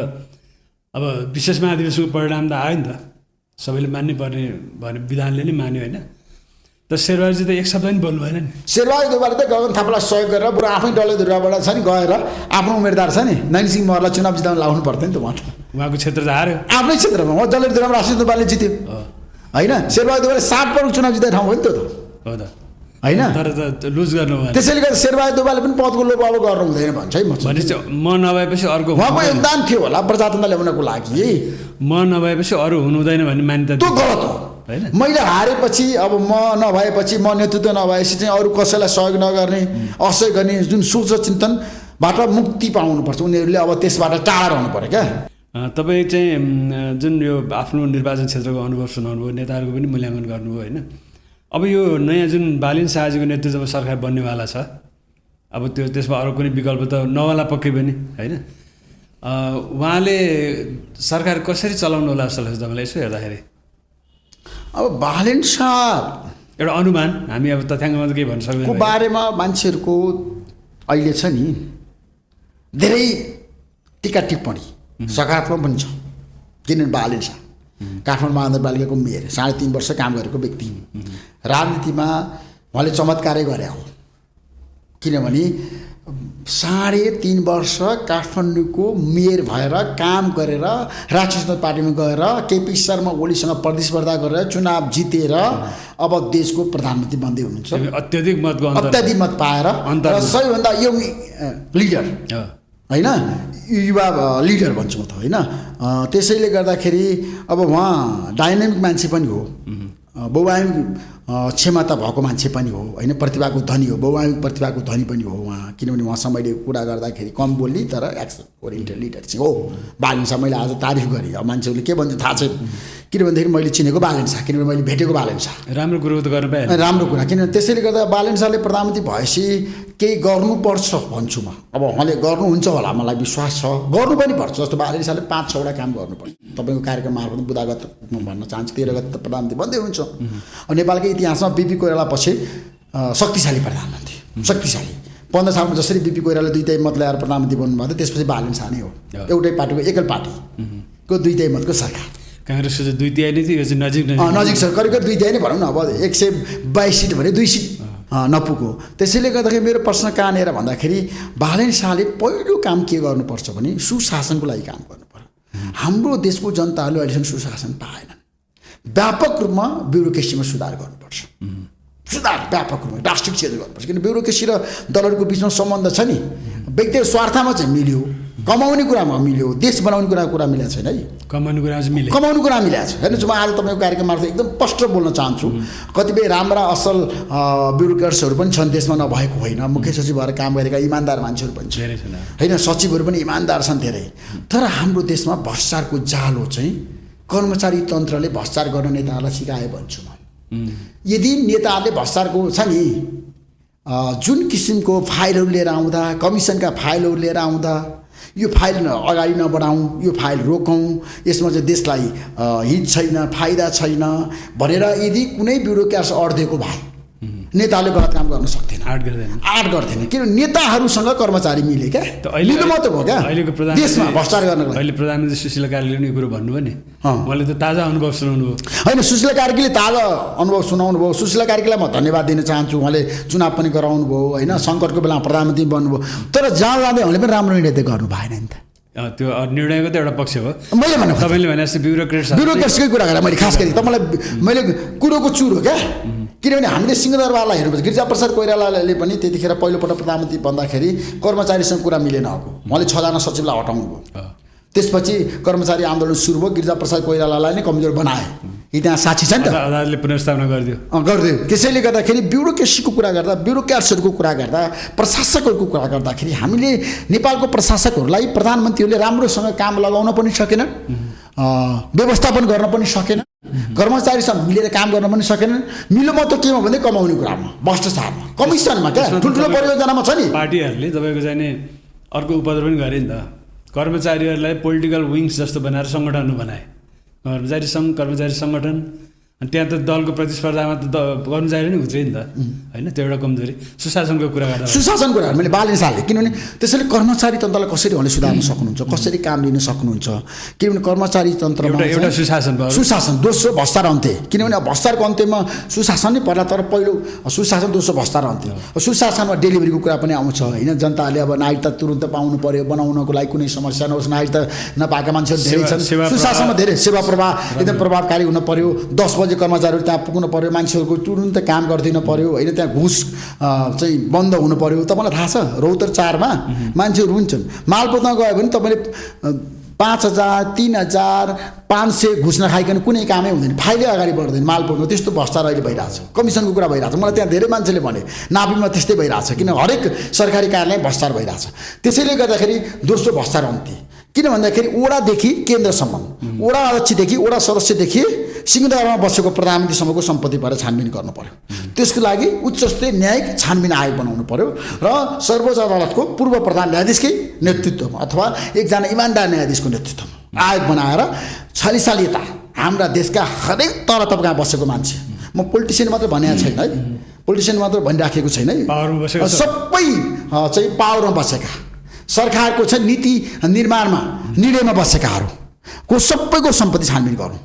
अब विशेष महाधिवेशनको परिणाम त आयो नि त सबैले मान्नै पर्ने भन्ने विधानले नै मान्यो होइन तर शेरबहादुरजी त एक शब्द पनि बोल्नु भएन नि शेरबहादुर देउवाले त गगन थापालाई सहयोग गरेर बरु आफै डल्लेधुराबाट छ नि गएर आफ्नो उम्मेदवार छ नि नैनसिंह महरलाई चुनाव जिताउन लाउनु पर्थ्यो नि त उहाँ उहाँको क्षेत्र त हार्यो आफ्नै क्षेत्रमा उहाँ डल्लेधुरामा राष्ट्रिय देउवाले जित्यो होइन शेरबहादुर देउवाले 7 पटक चुनाव जिताएर ठाउँ हो नि त हो त होइन तर त लुज गर्नु त्यसैले गर्दा शेरबहादुर देउवाले पनि पदको लोभ अब गर्नु हुँदैन भन्छ है म नभएपछि अर्को उहाँको योगदान थियो होला प्रजातन्त्र ल्याउनको लागि म नभएपछि अरू हुनु हुँदैन भन्ने मान्यता त्यो गलत हो होइन मैले हारेपछि अब म नभएपछि म नेतृत्व नभएपछि चाहिँ अरू कसैलाई सहयोग नगर्ने असहयोग गर्ने जुन सोच र चिन्तनबाट मुक्ति पाउनुपर्छ उनीहरूले अब त्यसबाट टाढा रहनु पर्यो क्या तपाईँ चाहिँ जुन यो आफ्नो निर्वाचन क्षेत्रको अनुभव सुनाउनुभयो नेताहरूको पनि मूल्याङ्कन गर्नुभयो होइन अब यो नयाँ जुन बालिन शाहजीको नेतृत्वमा सरकार बन्नेवाला छ अब त्यसमा अरू कुनै विकल्प त नहोला पक्कै पनि होइन उहाँले सरकार कसरी चलाउनु होला जस्तो लाग्छ तपाईँलाई यसो हेर्दाखेरि अब बालिन शाह एउटा अनुमान हामी अब तथ्याङ्कमा त केही भन्न सक्दैनौँ बारेमा मान्छेहरूको अहिले छ नि धेरै टिका टिप्पणी सकारात्मक पनि छ किनभने बालिन शाह काठमाडौँ महानगरपालिकाको मेयर 3.5 वर्ष काम गरेको व्यक्ति राजनीतिमा उहाँले चमत्कारै गरे हो किनभने 3.5 वर्ष काठमाडौँको मेयर भएर काम गरेर राष्ट्रिय जनता पार्टीमा गएर केपी शर्मा ओलीसँग प्रतिस्पर्धा गरेर चुनाव जितेर अब देशको प्रधानमन्त्री बन्दै हुनुहुन्छ अत्याधिक मत पाएर सबैभन्दा यङ लिडर होइन युवा लिडर भन्छु म त होइन त्यसैले गर्दाखेरि अब उहाँ डाइनामिक मान्छे पनि हो बहुआयामिक क्षमता भएको मान्छे पनि हो होइन प्रतिभाको धनी हो बहुआयामिक प्रतिभाको धनी पनि हो उहाँ किनभने उहाँसँग मैले कुरा गर्दाखेरि कम बोल्ने तर एक्सन ओरिएन्टेड लिडर चाहिँ हो बालिन शाह मैले आज तारिफ गरेँ अब मान्छेहरूले के भन्छ थाहा छैन किनभनेदेखि मैले चिनेको बालिन शाह किनभने मैले भेटेको बालिन शाह राम्रो कुरो त गर्नु पाएँ राम्रो कुरा किनभने त्यसैले गर्दा बालिन शाहले प्रधानमन्त्री भएपछि केही गर्नुपर्छ भन्छु म अब उहाँले गर्नुहुन्छ होला मलाई विश्वास छ गर्नु पनि पर्छ जस्तो बालिन शाहले 5-6वटा काम गर्नुपर्छ तपाईँको कार्यक्रम मार्फत बुदागत म भन्न चाहन्छु 13 गते प्रधानमन्त्री बन्दै हुन्छ नेपालको इतिहासमा बिपी कोइराला पछि शक्तिशाली प्रधानमन्त्री शक्तिशाली 15 सालमा जसरी बिपी कोइराला 2 मत ल्याएर प्रधानमन्त्री बन्नुभयो त्यसपछि बालिन शाह नै हो एउटै पार्टीको एकल पार्टीको 2 मतको सरकार काङ्ग्रेसको चाहिँ 2 नै थियो यो चाहिँ नजिक छ करिब 2 नै भनौँ न अब 122 सिट भने 2 सिट नपुग्यो त्यसैले गर्दाखेरि मेरो प्रश्न कहाँनिर भन्दाखेरि बालिन शाहले पहिलो काम के गर्नुपर्छ भने सुशासनको लागि काम गर्नु पर्यो हाम्रो देशको जनताहरूले अहिलेसम्म सुशासन पाएनन् व्यापक रूपमा ब्युरोक्रेसीमा सुधार गर्नुपर्छ सुधार व्यापक रूपमा ड्रास्टिक चेन्ज गर्नुपर्छ। किन ब्युरोक्रेसी र दलहरूको बिचमा सम्बन्ध छ नि, व्यक्तिगत स्वार्थमा चाहिँ मिल्यो, कमाउने कुरामा मिल्यो, देश बनाउने कुरा मिलेको छैन है। कमाउने कुरा चाहिँ मिल्यो, कमाउने कुरा मिलेको छ। हेर्नुहोस्, म आज तपाईँको कार्यक्रम मार्फत एकदम स्पष्ट बोल्न चाहन्छु, कतिपय राम्रा असल ब्युरोक्रेट्सहरू पनि छन् देशमा, नभएको होइन। मुख्य सचिव भएर काम गरेका इमान्दार मान्छेहरू पनि छन् होइन, सचिवहरू पनि इमान्दार छन् धेरै। तर हाम्रो देशमा भ्रष्टाचारको जालो चाहिँ कर्मचारी तन्त्रले भ्रष्टाचार गर्न नेताहरूलाई सिकाए भन्छु म। यदि नेताहरूले भ्रष्टाचारको छ नि जुन किसिमको फाइलहरू लिएर आउँदा, कमिसनका फाइलहरू लिएर आउँदा, यो फाइल अगाडि नबढाउँ, यो फाइल रोकौँ, यसमा चाहिँ देशलाई हित छैन, फाइदा छैन भनेर यदि कुनै ब्युरोक्रेट्स अड्दिएको भए नेताले गलत काम गर्न सक्दैन, आँट गर्दैन। किन नेताहरूसँग कर्मचारी मिले क्या, मिल्नु मात्र भयो क्या देशमा भ्रष्टाचार गर्नको लागि। अहिले प्रधानमन्त्री सुशीला कार्कीले यो कुरो भन्नुभयो नि, उहाँले त ताजा अनुभव सुनाउनु भयो होइन। सुशीला कार्कीले ताजा अनुभव सुनाउनु भयो। सुशीला कार्कीलाई म धन्यवाद दिन चाहन्छु, उहाँले चुनाव पनि गराउनु भयो होइन, सङ्कटको बेलामा प्रधानमन्त्री बन्नुभयो। तर जहाँ जाँदै उहाँले पनि राम्रो निर्णय त गर्नु भएन नि त। त्यो निर्णयको त एउटा पक्ष हो। मैले भने तपाईँले भने जस्तो ब्युरोक्रेट्सकै कुरा गरेँ मैले, खास गरी तपाईँलाई मैले कुरोको चुर हो क्या। किनभने हामीले सिंहदरबारलाई हेर्नुपर्छ। गिरिजाप्रसाद कोइरालाले पनि त्यतिखेर पहिलोपल्ट प्रधानमन्त्री बन्दाखेरि कर्मचारीसँग कुरा मिलेन आएको, उहाँले 6 जना सचिवलाई हटाउनु भयो। त्यसपछि कर्मचारी आन्दोलन सुरु भयो, गिरिजाप्रसाद कोइरालालाई नै कमजोर बनाए। इतिहास साक्षी छ नि त, अदालतले पुनर्स्थापना गरिदियो। त्यसैले गर्दाखेरि ब्युरोक्रेसीको कुरा गर्दा, ब्युरोक्रेट्सहरूको कुरा गर्दा, प्रशासकहरूको कुरा गर्दाखेरि हामीले नेपालको प्रशासकहरूलाई प्रधानमन्त्रीहरूले राम्रोसँग काम लगाउन पनि सकेनन्, व्यवस्थापन गर्न पनि सकेन, कर्मचारीसँग मिलेर काम गर्न पनि सकेनन्। मिलो म त केमा भन्दै कमाउने कुरामा, भ्रष्टाचारमा, कमिसनमा क्या ठुल्ठुलो परियोजनामा छ नि। पार्टीहरूले तपाईँको चाहिँ नि अर्को उपद्रव पनि गरे नि त, कर्मचारीहरूलाई पोलिटिकल विङ्स जस्तो बनाएर सङ्गठनहरू बनाए, कर्मचारी सङ्घ, कर्मचारी सङ्गठन। अनि त्यहाँ त दलको प्रतिस्पर्धामा त कर्मचारी नै उत्रे नि त होइन। त्यो एउटा कमजोरी। सुशासनको कुरा गर्दा, सुशासन कुरा मैले बाल्ने सालले, किनभने त्यसैले कर्मचारी तन्त्रलाई कसरी उहाँले सुधार्न सक्नुहुन्छ, कसरी काम लिन सक्नुहुन्छ। किनभने कर्मचारी तन्त्रमा एउटा सुशासन भयो, सुशासन, दोस्रो भ्रष्टाचार अन्त्य। किनभने अब भ्रष्टाचारको अन्त्यमा सुशासन नै पर्ला, तर पहिलो सुशासन, दोस्रो भ्रष्टाचार अन्त्य। सुशासनमा डेलिभरीको कुरा पनि आउँछ होइन। जनताले अब नागरिकता तुरुन्त पाउनु पर्यो, बनाउनको लागि कुनै समस्या नहोस्, नागरिकता नपाएका मान्छेहरू धेरै छन्। सुशासनमा धेरै सेवा प्रवाह एकदम प्रभावकारी हुन पर्यो। 10 बजे कर्मचारीहरू त्यहाँ पुग्नु पर्यो, मान्छेहरूको तुरुन्त काम गरिदिनु पर्यो होइन। त्यहाँ घुस चाहिँ बन्द हुनु पर्यो। तपाईँलाई थाहा छ रौतर 4मा मान्छेहरू हुन्छन्, मालपोतमा गयो भने तपाईँले 5,000 3,500 घुस नखाइकन कुनै कामै हुँदैन, फाइलै अगाडि बढ्दैन मालपोतमा। त्यस्तो भ्रष्टाचार अहिले भइरहेछ, कमिसनको कुरा भइरहेछ। मलाई त्यहाँ धेरै मान्छेले भने नाभिमा त्यस्तै भइरहेछ, किन हरेक सरकारी कार्यालय भ्रष्टाचार भइरहेछ। त्यसैले गर्दाखेरि दोस्रो भ्रष्टाचार अन्त्य। किन भन्दाखेरि वडादेखि केन्द्रसम्म, वडा अध्यक्षदेखि वडा सदस्यदेखि सिंहदरबारमा बसेको प्रधानमन्त्रीसम्मको सम्पत्ति भएर छानबिन गर्नु पर्यो। त्यसको लागि उच्च स्तरीय न्यायिक छानबिन आयोग बनाउनु पर्यो र सर्वोच्च अदालतको पूर्व प्रधान न्यायाधीशकै नेतृत्वमा अथवा एकजना इमान्दार न्यायाधीशको नेतृत्वमा आयोग बनाएर 46 साल यता हाम्रा देशका हरेक तल तबका बसेको मान्छे, म पोलिटिसियन मात्र भनेको छैन है, पोलिटिसियन मात्र भनिराखेको छैन है, सबै चाहिँ पावरमा बसेका, सरकारको चाहिँ नीति निर्माणमा निर्णयमा बसेकाहरूको सबैको सम्पत्ति छानबिन गरौँ।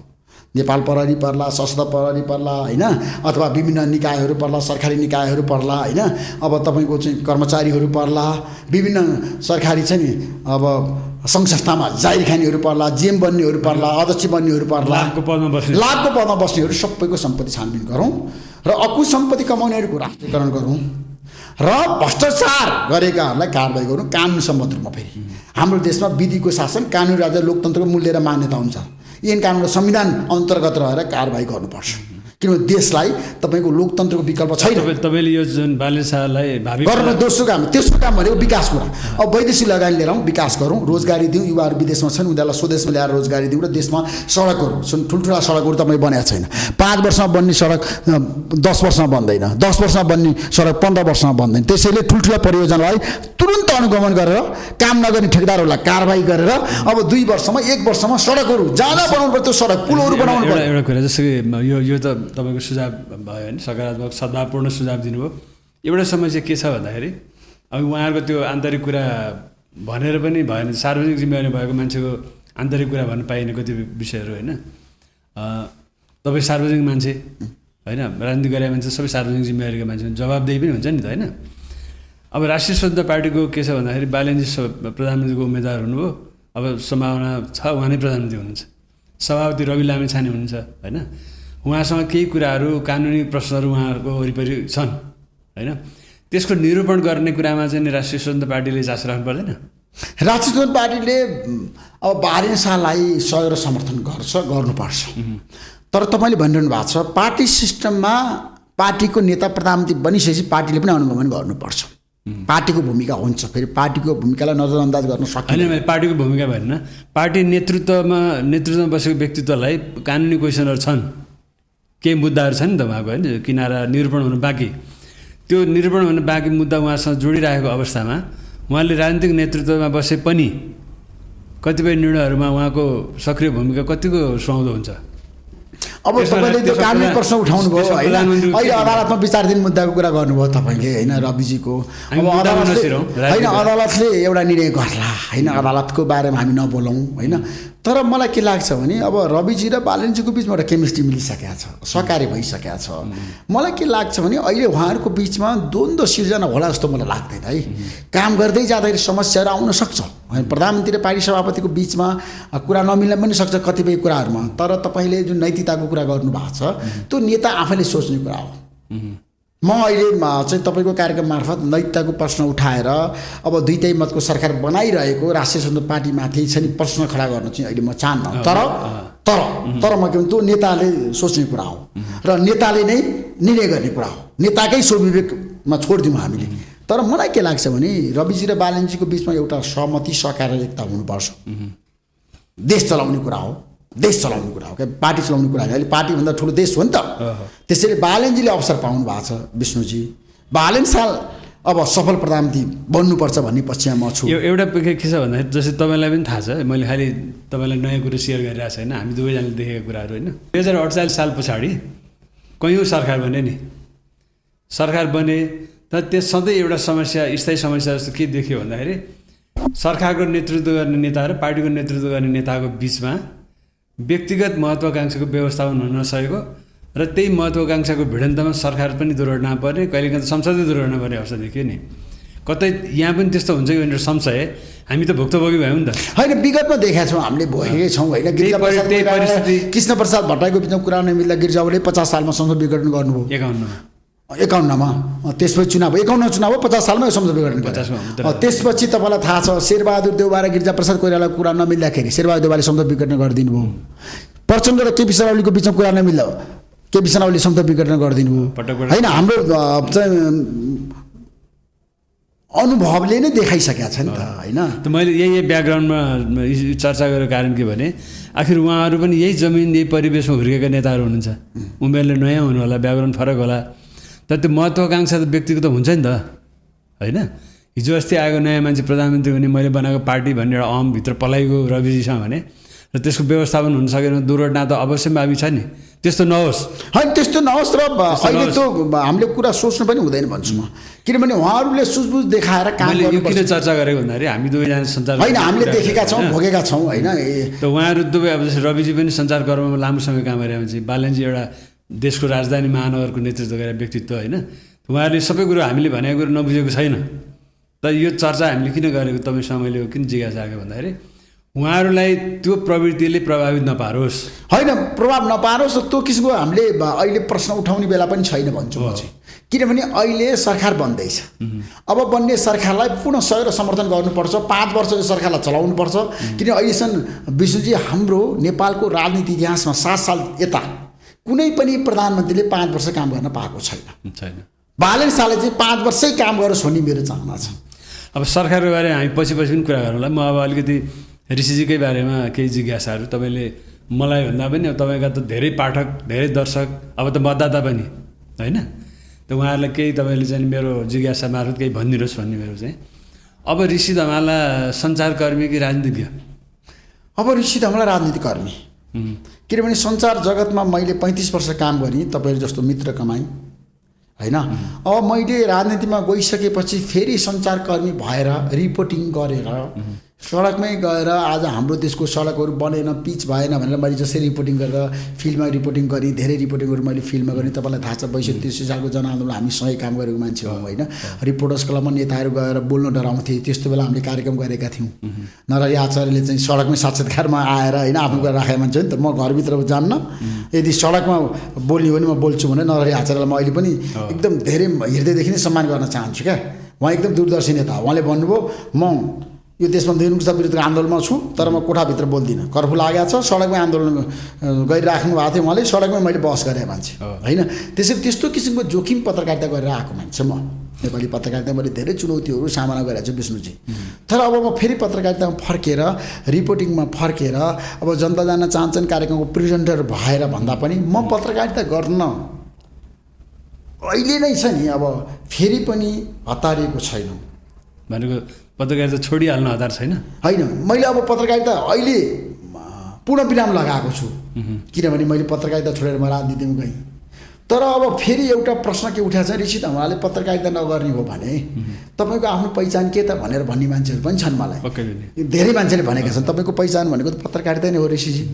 नेपाल प्रहरी पर्ला, सशस्त्र प्रहरी पर्ला होइन, अथवा विभिन्न निकायहरू पर्ला, सरकारी निकायहरू पर्ला होइन। अब तपाईँको चाहिँ कर्मचारीहरू पर्ला, विभिन्न सरकारी चाहिँ नि अब सङ्घ संस्थामा जाहिर खानेहरू पर्ला, जिएम बन्नेहरू पर्ला, अध्यक्ष बन्नेहरू पर्ला, लाभको पदमा बस्नेहरू सबैको सम्पत्ति छानबिन गरौँ र अकुश सम्पत्ति कमाउनेहरूको राष्ट्रियकरण गरौँ र भ्रष्टाचार गरेकाहरूलाई कारबाही गरौँ कानुन सम्बद्ध रूपमा। फेरि हाम्रो देशमा विधिको शासन, कानुन राज्य, लोकतन्त्रको मूल्य र मान्यता हुन्छ। ऐन कानुन र संविधान अन्तर्गत रहेर कारबाही गर्नुपर्छ, किनभने देशलाई तपाईँको लोकतन्त्रको विकल्प छैन। तपाईँले यो जुन बालेशालाई भावी गर्न दोस्रो काम, तेस्रो काम भनेको विकास कुरा। अब वैदेशिक लगानी लिएर विकास गरौँ, रोजगारी दिउँ, युवाहरू विदेशमा छन् उनीहरूलाई स्वदेशमा ल्याएर रोजगारी दिउँ र देशमा सडकहरू छन्, ठुल्ठुला सडकहरू तपाईँ बनाएको छैन। 5 वर्षमा बन्ने सडक 10 वर्षमा बन्दैन, 10 वर्षमा बन्ने सडक 15 वर्षमा बन्दैन। त्यसैले ठुल्ठुला परियोजनालाई तुरुन्त अनुगमन गरेर काम नगर्ने ठेकेदारहरूलाई कारबाही गरेर अब 2 वर्षमा 1 वर्षमा सडकहरू जहाँ बनाउनु पर्छ त्यो सडक पुलहरू बनाउनु पर्छ। एउटा कुरा जस्तो कि यो त तपाईँको सुझाव भयो होइन, सकारात्मक सद्भावपूर्ण सुझाव दिनुभयो। एउटा समस्या के छ भन्दाखेरि अब उहाँहरूको त्यो आन्तरिक कुरा भनेर पनि भएन, सार्वजनिक जिम्मेवारी भएको मान्छेको आन्तरिक कुरा भन्न पाइने कति विषयहरू होइन। तपाईँ सार्वजनिक मान्छे होइन, राजनीति गरेका मान्छे सबै सार्वजनिक जिम्मेवारीका मान्छे जवाबदेही पनि हुन्छ नि त होइन। अब राष्ट्रिय स्वतन्त्र पार्टीको के छ भन्दाखेरि बालेनजी प्रधानमन्त्रीको उम्मेदवार हुनुभयो, अब सम्भावना छ उहाँ नै प्रधानमन्त्री हुनुहुन्छ। सभापति रवि लामिछाने हुनुहुन्छ होइन, उहाँसँग केही कुराहरू कानुनी प्रश्नहरू उहाँहरूको वरिपरि छन् होइन, त्यसको निरूपण गर्ने कुरामा चाहिँ राष्ट्रिय स्वतन्त्र पार्टीले चासो राख्नु पर्दैन? राष्ट्रिय स्वतन्त्र पार्टीले अब बालेन शाहलाई सहयोग र समर्थन गर्नुपर्छ। तर तपाईँले भनिरहनु भएको छ पार्टी सिस्टममा पार्टीको नेता प्रधानमन्त्री बनिसकेपछि पार्टीले पनि अनुगमन गर्नुपर्छ। पार्टीको भूमिका हुन्छ, फेरि पार्टीको भूमिकालाई नजरअन्दाज गर्न सकिँदैन। होइन, पार्टीको भूमिका भएन, पार्टी नेतृत्वमा बसेको व्यक्तित्वलाई कानुनी क्वेसनहरू छन्, केही मुद्दाहरू छन् नि त उहाँको होइन, किनारा निरूपण हुनु बाँकी, त्यो निरूपण हुनु बाँकी मुद्दा उहाँसँग जोडिरहेको अवस्थामा उहाँले राजनीतिक नेतृत्वमा बसे पनि कतिपय निर्णयहरूमा उहाँको सक्रिय भूमिका कतिको सुहाउँदो हुन्छ? अब तपाईँले त्यो कानुनी प्रश्न उठाउनु भयो होइन, अहिले अदालतमा विचाराधीन मुद्दाको कुरा गर्नुभयो तपाईँले होइन रविजीको। अब अदालतले एउटा निर्णय गर्ला होइन, अदालतको बारेमा हामी नबोलौँ होइन। तर मलाई के लाग्छ भने अब रविजी र बालेनजीको बिचमा एउटा केमिस्ट्री मिलिसकेको छ, सहकारी भइसकेको छ। मलाई के लाग्छ भने अहिले उहाँहरूको बिचमा द्वन्द्व सिर्जना होला जस्तो मलाई लाग्दैन है। काम गर्दै जाँदाखेरि समस्याहरू आउन सक्छ, प्रधानमन्त्री र पार्टी सभापतिको बिचमा कुरा नमिल्न पनि सक्छ कतिपय कुराहरूमा। तर तपाईँले जुन नैतिकताको कुरा गर्नुभएको छ त्यो नेता आफैले सोच्ने कुरा हो। म अहिले चाहिँ तपाईँको कार्यक्रम मार्फत नैतिकताको प्रश्न उठाएर अब दुईटै मतको सरकार बनाइरहेको राष्ट्रिय स्वतन्त्र पार्टीमाथि चाहिँ प्रश्न खडा गर्न चाहिँ अहिले म चाहन्न। तर म के भन्छ त्यो नेताले सोच्ने कुरा हो र नेताले नै निर्णय गर्ने कुरा हो, नेताकै स्वविवेकमा छोडिदिउँ हामीले। तर मलाई के लाग्छ भने रविजी र बालेनजीको बिचमा एउटा सहमति सहकार्यता हुनुपर्छ। देश चलाउने कुरा हो, देश चलाउने कुरा हो, क्या पार्टी चलाउने कुरा हो। अहिले पार्टीभन्दा ठुलो देश हो नि त। त्यसैले बालेनजीले अवसर पाउनु भएको छ, विष्णुजी बालेन साल अब सफल प्रधानमन्त्री बन्नुपर्छ भन्ने पक्षमा म छु। एउटा के छ भन्दाखेरि जस्तै तपाईँलाई पनि थाहा छ, मैले खालि तपाईँलाई नयाँ कुरो सेयर गरिरहेको छैन, हामी दुवैजनाले देखेको कुराहरू होइन। 2048 साल पछाडि कैयौँ सरकार बने नि, सरकार बने तर त्यस सधैँ एउटा समस्या, स्थायी समस्या जस्तो के देखियो भन्दाखेरि सरकारको नेतृत्व गर्ने नेता र पार्टीको नेतृत्व गर्ने नेताको बिचमा व्यक्तिगत महत्त्वाकांक्षाको व्यवस्थापन हुन नसकेको र त्यही महत्त्वाकांक्षाको भिडन्तमा सरकार पनि दुर्घटना पर्ने, कहिलेकाहीँ त संसदै दुर्घटना पर्ने अवस्था देखियो नि। कतै यहाँ पनि त्यस्तो हुन्छ कि भनेर संशय, हामी त भुक्तभोगी भयौँ नि त होइन। विगतमा देखाएको छौँ, हामीले भएकै छौँ होइन। कृष्ण प्रसाद भट्टराईको बिचमा कुरा नमिल्दा गिरिजाले 50 सालमा संसद विघटन गर्नुभयो, 51मा। त्यसपछि चुनाव 51 चुनाव हो, 50 सालमा संसद विघटन गर्यो। त्यसपछि तपाईँलाई थाहा छ शेरबहादुर देउवा र गिरिजा प्रसाद कोइरालाको कुरा नमिल्दाखेरि शेरबहादुर देउवाले संसद विघटन गरिदिनु भयो। प्रचण्ड र केपी शर्मा ओलीको बिचमा कुरा नमिल्दा केपी शर्मा ओलीले संसद विघटन गरिदिनु भयो होइन। हाम्रो चाहिँ अनुभवले नै देखाइसकेको छ नि त होइन। त मैले यही ब्याकग्राउन्डमा चर्चा गरेको कारण के भने आखिर उहाँहरू पनि यही जमिन यही परिवेशमा हुर्केका नेताहरू हुनुहुन्छ। उमेरले नयाँ हुनु होला, ब्याकग्राउन्ड फरक होला, तर त्यो महत्त्वाकांक्षा त व्यक्तिगत हुन्छ नि त होइन। हिजो अस्ति आएको नयाँ मान्छे प्रधानमन्त्री हुने, मैले बनाएको पार्टी भन्ने एउटा अहमभित्र पलाइको रविजीसँग भने र त्यसको व्यवस्थापन हुन सकेन, दुर्घटना त अवश्य भावी छ नि। त्यस्तो नहोस् होइन, त्यस्तो नहोस्। र अहिले त्यो हामीले कुरा सोच्नु पनि हुँदैन भन्छु म, किनभने उहाँहरूले सुझबुझ देखाएर काम गर्नु। किन चर्चा गरेको भन्दाखेरि हामी दुवैजना सञ्चार होइन, हामीले देखेका छौँ, भोगेका छौँ होइन। त उहाँहरू दुवै अब जस्तै रविजी पनि सञ्चारकर्ममा लामो समय काम गरेर मान्छे, बालेनजी एउटा देशको राजधानी महानगरको नेतृत्व गरेर व्यक्तित्व होइन। उहाँहरूले सबै कुरो हामीले भनेको कुरो नबुझेको छैन। त यो चर्चा हामीले किन गरेको तपाईँसँग मैले किन जिज्ञासा आएको भन्दाखेरि उहाँहरूलाई त्यो प्रवृत्तिले प्रभावित नपारोस्, होइन प्रभाव नपारोस्। त्यो किसिमको हामीले अहिले प्रश्न उठाउने बेला पनि छैन भन्छु म चाहिँ। किनभने अहिले सरकार बन्दैछ, अब बन्ने सरकारलाई पूर्ण सहयोग र समर्थन गर्नुपर्छ। 5 वर्ष यो सरकारलाई चलाउनुपर्छ। किन अहिलेसम्म विष्णुजी हाम्रो नेपालको राजनीति इतिहासमा 7 साल यता कुनै पनि प्रधानमन्त्रीले 5 वर्ष काम गर्न पाएको छैन। बालेन शाहले चाहिँ 5 वर्षै काम गरोस् भन्ने मेरो चाहना छ। अब सरकारको बारेमा हामी पछि पनि कुरा गरौँला। म अब अलिकति ऋषिजीकै बारेमा केही जिज्ञासाहरू, तपाईँले मलाई भन्दा पनि अब तपाईँका त धेरै पाठक, धेरै दर्शक, अब त मतदाता पनि होइन। त उहाँहरूलाई केही तपाईँले चाहिँ मेरो जिज्ञासा मार्फत केही भनिदिनुहोस् भन्ने मेरो चाहिँ। अब ऋषि धमाला सञ्चारकर्मी कि राजनीतिज्ञ? अब ऋषि धमाला राजनीतिकर्मी, किनभने सञ्चार जगतमा मैले 35 वर्ष काम गरेँ, तपाईँहरू जस्तो मित्र कमाएँ होइन। अब मैले राजनीतिमा गइसकेपछि फेरि सञ्चारकर्मी भएर रिपोर्टिङ गरेर सडकमै गएर आज हाम्रो देशको सडकहरू बनेन, पिच भएन भनेर मैले जसरी रिपोर्टिङ गरेर फिल्डमा रिपोर्टिङ गरेँ, धेरै रिपोर्टिङहरू मैले फिल्डमा गरेँ। तपाईँलाई थाहा छ 62-63 सालको जनआन्दोलन हामी सँगै काम गरेको मान्छे हौँ होइन। रिपोर्टर्स क्लबमा नेताहरू गएर बोल्न डराउँथे, त्यस्तो बेला हामीले कार्यक्रम गरेका थियौँ। नरहरि आचार्यले चाहिँ सडकमै साक्षात्कारमा आएर होइन आफ्नो कुरा राखेको मान्छे हो नि त। म घरभित्र जान्न, यदि सडकमा बोल्ने हो भने म बोल्छु भने नरहरि आचार्यलाई म अहिले पनि एकदम धेरै हृदयदेखि नै सम्मान गर्न चाहन्छु क्या। उहाँ एकदम दूरदर्शी नेता हो। उहाँले भन्नुभयो म यो देशमा निरङ्कुशता विरुद्धको आन्दोलनमा छु, तर म कोठाभित्र बोल्दिनँ। कर्फ्यू लागेको छ, सडकमै आन्दोलन गरिराख्नु भएको थियो उहाँले, सडकमै मैले बहस गरेँ मान्छे होइन। त्यसरी त्यस्तो किसिमको जोखिम पत्रकारिता गरेर आएको मान्छे म। नेपाली पत्रकारितामा मैले धेरै चुनौतीहरू सामना गरेको छु विष्णुजी। तर अब म फेरि पत्रकारितामा फर्केर, रिपोर्टिङमा फर्केर अब जनता जान्न चाहन्छन् कार्यक्रमको प्रेजेन्टर भएर भन्दा पनि म पत्रकारिता गर्न अहिले नै छ नि अब फेरि पनि हतारिएको छैन। भनेको पत्रकारिता छोडिहाल्न हतार छैन होइन। मैले अब पत्रकारिता अहिले पूर्ण विराम लगाएको छु, किनभने मैले पत्रकारिता छोडेर म राजनीतिमा गएँ। तर अब फेरि एउटा प्रश्न के उठाएको छ, ऋषि धमालले पत्रकारिता नगर्ने हो भने तपाईँको आफ्नो पहिचान के त भनेर भन्ने मान्छेहरू पनि छन् मलाई। धेरै मान्छेले भनेका छन् तपाईँको पहिचान भनेको त पत्रकारिता नै हो ऋषिजी।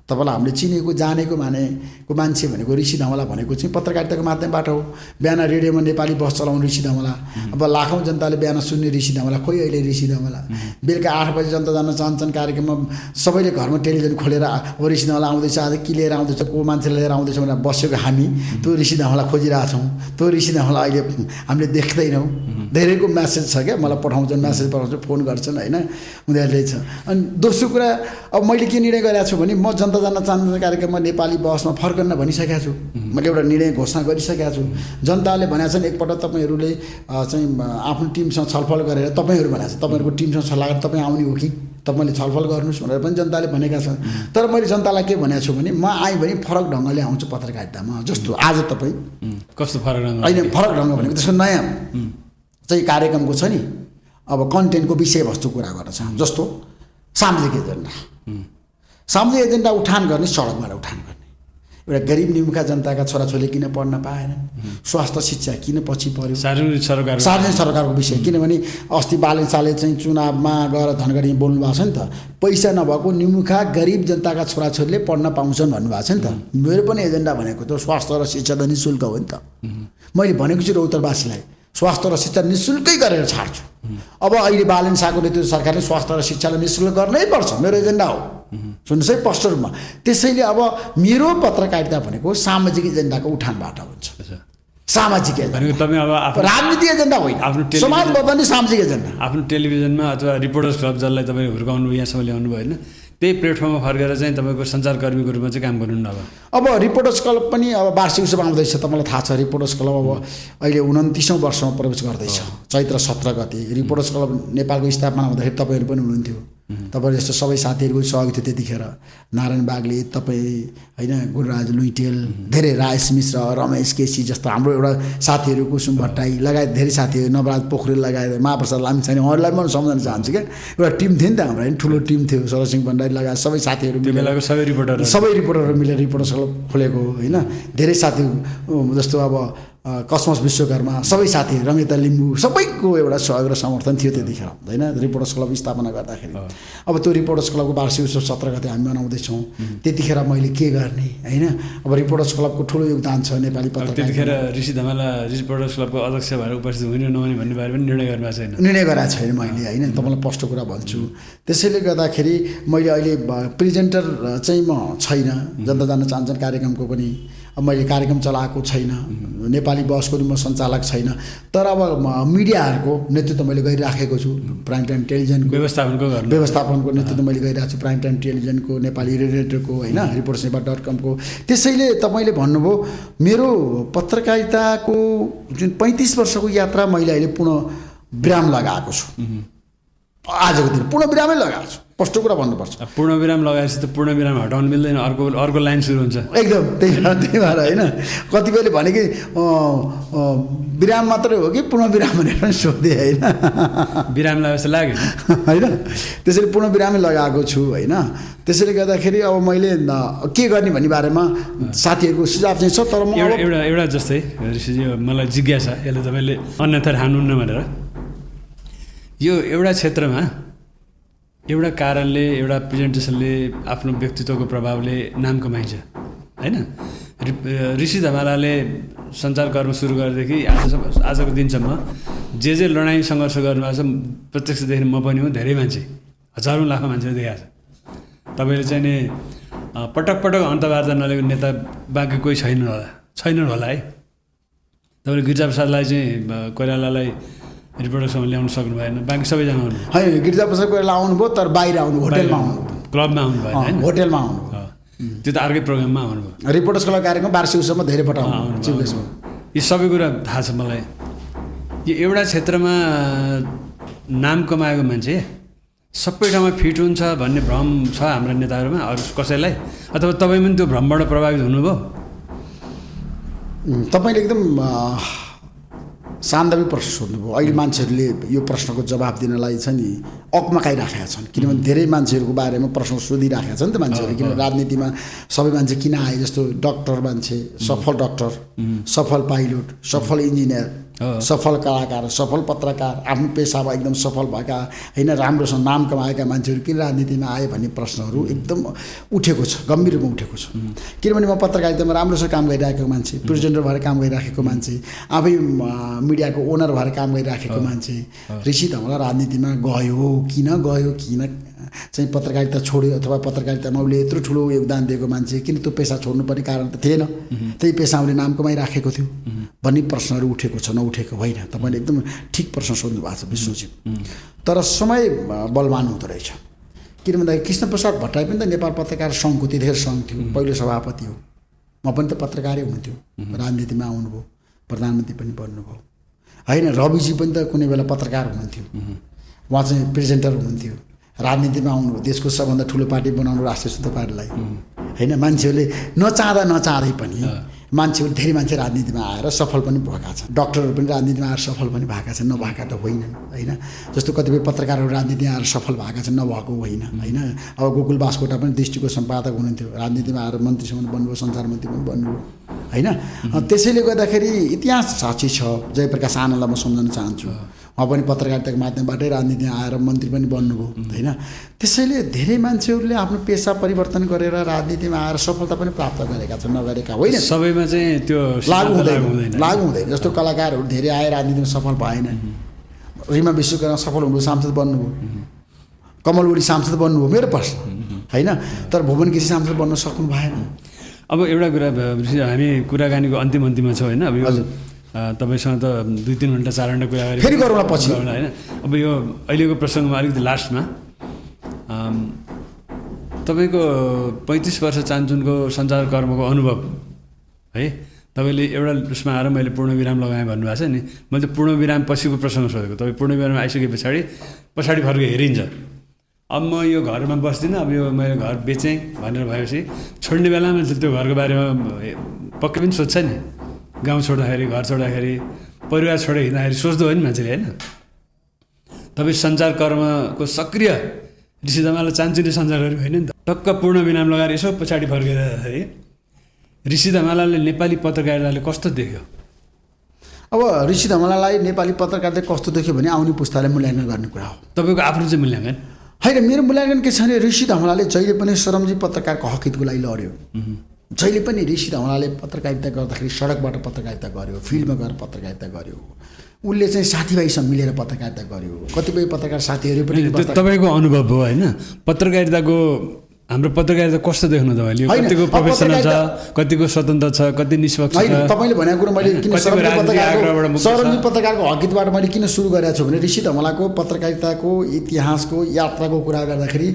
तपाईँलाई हामीले चिनेको जानेको मानेको मान्छे भनेको ऋषि धमाला भनेको चाहिँ पत्रकारिताको माध्यमबाट हो। बिहान रेडियोमा नेपाली बस चलाउने ऋषि धमाला, अब लाखौँ जनताले बिहान सुन्ने ऋषि धमाला, खोइ अहिले ऋषि धमाला। बेलुका 8 बजी जनता जान्न चाहन्छन् कार्यक्रममा सबैले घरमा टेलिभिजन खोलेर अब ऋषि धमाला आउँदैछ, आज के लिएर आउँदैछ, को मान्छे लिएर आउँदैछ भनेर बसेको हामी त्यो ऋषि धमाला खोजिरहेछौँ। त्यो ऋषि धमाला अहिले हामीले देख्दैनौँ। धेरैको म्यासेज छ क्या, मलाई पठाउँछन्, म्यासेज पठाउँछन्, फोन गर्छन् होइन, उनीहरूले छ। अनि दोस्रो कुरा अब मैले के निर्णय गरेको छु भने म जनता जान्न चाहन्छ कार्यक्रममा नेपाली बसमा फर्कन्न भनिसकेको छु। मैले एउटा निर्णय घोषणा गरिसकेको छु। जनताले भनेको छन् एकपल्ट तपाईँहरूले चाहिँ आफ्नो टिमसँग छलफल गरेर, तपाईँहरू भनेको छ तपाईँहरूको टिमसँग सल्लाह गरेर तपाईँ आउने हो कि तपाईँले छलफल गर्नुहोस् भनेर पनि जनताले भनेका छन्। तर मैले जनतालाई के भनेको छु भने म आएँ भने फरक ढङ्गले आउँछु पत्रकारितामा। जस्तो आज तपाईँ कस्तो फरक ढङ्ग? होइन, फरक ढङ्ग भनेको त्यसको नयाँ चाहिँ कार्यक्रमको छ नि, अब कन्टेन्टको विषयवस्तु कुरा गर्न चाहन्छु। जस्तो सामाजिक एजेन्डा, सामाजिक एजेन्डा उठान गर्ने, सडकबाट उठान गर्ने। एउटा गरिब निमुखा जनताका छोराछोरीले किन पढ्न पाएनन्, स्वास्थ्य शिक्षा किन पछि पर्यो, सार्वजनिक सरकारको विषय। किनभने अस्ति बालन शाहले चाहिँ चुनावमा गएर धनगढी बोल्नु भएको छ नि त, पैसा नभएको निमुखा गरिब जनताका छोराछोरीले पढ्न पाउँछन् भन्नुभएको छ नि त। मेरो पनि एजेन्डा भनेको त स्वास्थ्य र शिक्षा त निःशुल्क हो नि त। मैले भनेको छु रौतरवासीलाई स्वास्थ्य र शिक्षा निःशुल्कै गरेर छाड्छु। अब अहिले बालन शाहको नेतृत्व सरकारले स्वास्थ्य र शिक्षालाई निःशुल्क गर्नै पर्छ, मेरो एजेन्डा हो। सुन्नुहोस् है स्पष्ट रूपमा। त्यसैले अब मेरो पत्रकारिता भनेको सामाजिक एजेन्डाको उठानबाट हुन्छ। सामाजिक एजेन्डा, राजनीतिक एजेन्डा होइन, समाज बदल्ने सामाजिक एजेन्डा। आफ्नो टेलिभिजनमा अथवा रिपोर्टर्स क्लब जसलाई तपाईँले हुर्काउनु यहाँसम्म ल्याउनु भयो होइन, त्यही प्लेटफर्ममा फर्केर चाहिँ तपाईँको सञ्चारकर्मीको रूपमा चाहिँ काम गर्नु अब। अब रिपोर्टर्स क्लब पनि अब वार्षिक उत्सव आउँदैछ, तपाईँलाई थाहा छ। रिपोर्टर्स क्लब अब अहिले 29औँ वर्षमा प्रवेश गर्दैछ, चैत्र 17 गते। रिपोर्टर्स क्लब नेपालको स्थापना हुँदाखेरि तपाईँहरू पनि हुनुहुन्थ्यो। तपाईँहरू जस्तो सबै साथीहरूको सहयोग थियो त्यतिखेर। नारायण बागले, तपाईँ होइन, गुणराज लुइटेल, धेरै राजेश मिश्र, रमेश केसी जस्तो हाम्रो एउटा साथीहरू, कुसुम भट्टाई लगायत धेरै साथीहरू, नवराज पोखरेल लगायत, महाप्रसाद लामिछाने, उहाँहरूलाई पनि सम्झन चाहन्छु क्या। एउटा टिम थियो नि त हाम्रो होइन, ठुलो टिम थियो। सरसिंह भण्डारी लगायत सबै साथीहरू मिलेर, सबै रिपोर्टरहरू मिलेर रिपोर्टर्स क्लब खोलेको होइन। धेरै साथीहरू जस्तो अब कसमस विश्वकर्मा, सबै साथीहरू, रमिता लिम्बू, सबैको एउटा सहयोग र समर्थन थियो त्यतिखेर होइन रिपोर्टर्स क्लब स्थापना गर्दाखेरि। अब त्यो रिपोर्टर्स क्लबको वार्षिक उत्सव 17 गते हामी मनाउँदैछौँ। त्यतिखेर मैले के गर्ने होइन, अब रिपोर्टर्स क्लबको ठुलो योगदान छ नेपाली पत्रकार। त्यतिखेर ऋषि धमाला रिपोर्टर्स क्लबको अध्यक्ष भएर उपस्थित हुने नहुने भन्ने बारे पनि निर्णय गरेको छैन। निर्णय गरेको छैन मैले होइन, तपाईँलाई स्पष्ट कुरा भन्छु। त्यसैले गर्दाखेरि मैले अहिले प्रेजेन्टर चाहिँ म छैन, जनता जान्न चाहन्छन् कार्यक्रमको पनि अब मैले कार्यक्रम चलाएको छैन, नेपाली बसको पनि म सञ्चालक छैन। तर अब मिडियाहरूको नेतृत्व मैले गरिराखेको छु। प्राइम टाइम टेलिभिजनको व्यवस्थापनको नेतृत्व मैले गरिरहेको छु, प्राइम टाइम टेलिभिजनको, नेपाली रेडियोको होइन, reportersnepal.com को। त्यसैले तपाईँले भन्नुभयो मेरो पत्रकारिताको जुन 35 वर्षको यात्रा मैले अहिले पुनः विराम लगाएको छु। आजको दिन पूर्ण विरामै लगाएको छु, स्पष्ट कुरा भन्नुपर्छ। पूर्ण विराम लगाएपछि त पूर्ण विराम हटाउनु मिल्दैन, अर्को लाइन सुरु हुन्छ एकदम। त्यही भएर होइन, कतिपयले भने कि विराम मात्रै हो कि पूर्ण विराम भनेर पनि सोधेँ होइन। विराम लगाए जस्तो लाग्यो होइन, त्यसरी पूर्ण विरामै लगाएको छु होइन। त्यसैले गर्दाखेरि अब मैले के गर्ने भन्ने बारेमा साथीहरूको सुझाव चाहिँ छ। तर म एउटा जस्तै ऋषिजी मलाई जिज्ञासा, यसले तपाईँले अन्यथा ठान्नुहुन्न भनेर, यो एउटा क्षेत्रमा एउटा कारणले एउटा प्रेजेन्टेसनले आफ्नो व्यक्तित्वको प्रभावले नाम कमाइन्छ होइन। ऋषि धमालाले सञ्चारकर्म सुरु गरेदेखि आजको दिनसम्म जे लडाइँ सङ्घर्ष गर्नुभएको छ प्रत्यक्षदेखि म पनि हो, धेरै मान्छे, हजारौँ लाखौँ मान्छेले देखाएको छ। तपाईँले चाहिँ नि पटक पटक अन्तर्वार्ता नलिएको नेता बाँकी कोही छैनन् होला है। तपाईँले गिरिजाप्रसादलाई चाहिँ कोइरालालाई रिपोर्टरसम्म ल्याउन सक्नु भएन, बाँकी सबैजना आउनु होइन। गिरिजाप्रसाद कोइराला आउनुभयो तर बाहिर आउनु, होटेलमा आउनु, क्लबमा आउनु भएन होइन, होटेलमा आउनु, त्यो त अर्कै प्रोग्राममा आउनुभयो। रिपोर्टर्स क्लब कार्यक्रम वार्षिक उत्सवमा धेरै पटक आउनु। यी सबै कुरा थाहा छ मलाई। यो एउटा क्षेत्रमा नाम कमाएको मान्छे सबै ठाउँमा फिट हुन्छ भन्ने भ्रम छ हाम्रा नेताहरूमा, अरू कसैलाई, अथवा तपाईँ पनि त्यो भ्रमबाट प्रभावित हुनुभयो? तपाईँले एकदम सान्दर्भिक प्रश्न सोध्नुभयो। अहिले मान्छेहरूले यो प्रश्नको जवाब दिनलाई चाहिँ नि अकमकाइराखेका छन्, किनभने धेरै मान्छेहरूको बारेमा प्रश्न सोधिराखेका छन् नि त मान्छेहरूले। किन राजनीतिमा सबै मान्छे किन आए, जस्तो डक्टर मान्छे, सफल डक्टर, सफल पाइलट, सफल इन्जिनियर, सफल कलाकार, सफल पत्रकार, आफ्नो पेसामा एकदम सफल भएका होइन, राम्रोसँग नाम कमाएका मान्छेहरू किन राजनीतिमा आए भन्ने प्रश्नहरू एकदम उठेको छ, गम्भीर रूपमा उठेको छ। किनभने म पत्रकारितामा राम्रोसँग काम गरिरहेको मान्छे, प्रेजेन्टर भएर काम गरिराखेको मान्छे, आफै मिडियाको ओनर भएर काम गरिराखेको मान्छे। ऋषि धमाला राजनीतिमा गयो किन चाहिँ पत्रकारिता छोड्यो, अथवा पत्रकारितामा उसले यत्रो ठुलो योगदान दिएको मान्छे किन त्यो पेसा छोड्नुपर्ने कारण त थिएन, त्यही पेसा उसले नाम कमाइराखेको थियो भन्ने प्रश्नहरू उठेको छ, नउठेको होइन। तपाईँले एकदम ठिक प्रश्न सोध्नु भएको छ विष्णुजी। तर समय बलवान हुँदो रहेछ। किन भन्दाखेरि कृष्णप्रसाद भट्टराई पनि त नेपाल पत्रकार सङ्घको त्यतिखेर सङ्घ थियो, पहिलो सभापति हो। म पनि त पत्रकारै हुनुहुन्थ्यो, राजनीतिमा आउनुभयो, प्रधानमन्त्री पनि बन्नुभयो होइन। रविजी पनि त कुनै बेला पत्रकार हुनुहुन्थ्यो, उहाँ चाहिँ प्रेजेन्टर हुनुहुन्थ्यो, राजनीतिमा आउनु, देशको सबभन्दा ठुलो पार्टी बनाउनु राष्ट्रिय शुद्ध पार्टीलाई होइन। मान्छेहरूले नचाहँदै पनि मान्छेहरू, धेरै मान्छे राजनीतिमा आएर सफल पनि भएका छन्, डक्टरहरू पनि राजनीतिमा आएर सफल पनि भएका छन्, नभएका त होइनन् होइन। जस्तो कतिपय पत्रकारहरू राजनीतिमा आएर सफल भएका छन्, नभएको होइन होइन। अब गोकुल बास्कोटा पनि दृष्टिको सम्पादक हुनुहुन्थ्यो, राजनीतिमा आएर मन्त्रीसम्म बन्नुभयो, सञ्चार मन्त्री पनि बन्नुभयो होइन। त्यसैले गर्दाखेरि इतिहास साक्षी छ। जयप्रकाश आनन्दलाई म सम्झन चाहन्छु, उहाँ पनि पत्रकारिताको माध्यमबाटै राजनीतिमा आएर मन्त्री पनि बन्नुभयो होइन। त्यसैले धेरै मान्छेहरूले आफ्नो पेसा परिवर्तन गरेर राजनीतिमा आएर सफलता पनि प्राप्त गरेका छन्, नगरेका होइन। सबैमा चाहिँ त्यो लागु हुँदैन। जस्तो कलाकारहरू धेरै आए राजनीतिमा सफल भएन। रिमा विश्वकर्मा सफल हुनुभयो, सांसद बन्नुभयो, कमल ओली सांसद बन्नुभयो, मेरो प्रश्न होइन। तर भुवन केसी सांसद बन्न सक्नु भएन। अब एउटा कुरा, हामी कुराकानीको अन्तिममा छौँ होइन। अब यो तपाईँसँग त 2-3 घन्टा 4 घन्टा कुरा गरेँ, फेरि गरौँला पछि होइन। अब यो अहिलेको प्रसङ्गमा अलिकति लास्टमा तपाईँको 35 वर्ष चान्चुनको सञ्चारकर्मको अनुभव है, तपाईँले एउटा उसमा आएर मैले पूर्णविराम लगाएँ भन्नुभएको छ नि, मैले त पूर्णविराम पछिको प्रसङ्ग सोधेको। तपाईँ पूर्णविराम आइसके पछाडि फर्के हेरिन्छ। अब म यो घरमा बस्दिनँ, अब यो मैले घर बेचेँ भनेर भएपछि छोड्ने बेलामा त्यो घरको बारेमा पक्कै पनि सोध्छ नि। गाउँ छोड्दाखेरि, घर छोड्दाखेरि, परिवार छोडेर हिँड्दाखेरि सोच्दो हो नि मान्छेले होइन। तपाईँ सञ्चारकर्मको सक्रिय ऋषि धमाला चान्चुने सञ्चारकर्मी होइन नि त। टक्क पूर्णविराम लगाएर यसो पछाडि फर्केर है ऋषि धमालाले नेपाली पत्रकारिताले कस्तो देख्यो? अब ऋषि धमालालाई नेपाली पत्रकारिता कस्तो देख्यो भने आउने पुस्ताले मूल्याङ्कन गर्ने कुरा हो। तपाईँको आफ्नो चाहिँ मूल्याङ्कन होइन, मेरो मूल्याङ्कन के छ भने ऋषि धमालाले जहिले पनि सरमजी पत्रकारको हकितको लागि लड्यो। जहिले पनि ऋषि धमालाले पत्रकारिता गर्दाखेरि सडकबाट पत्रकारिता गर्यो, फिल्डमा गएर पत्रकारिता गर्यो, उसले चाहिँ साथीभाइसँग मिलेर पत्रकारिता गर्यो। कतिपय पत्रकार साथीहरू पनि तपाईँको अनुभव हो होइन। पत्रकारिताको हाम्रो पत्रकारिता कस्तो देख्नु तपाईँले? कतिको प्रोफेसनल छ, कतिको स्वतन्त्र छ, कति निष्पक्ष छ? तपाईँले भनेको कुरो मैले किन सरमजी पत्रकारको हकितबाट मैले किन सुरु गरेको छु भने ऋषि धमालाको पत्रकारिताको इतिहासको यात्राको कुरा गर्दाखेरि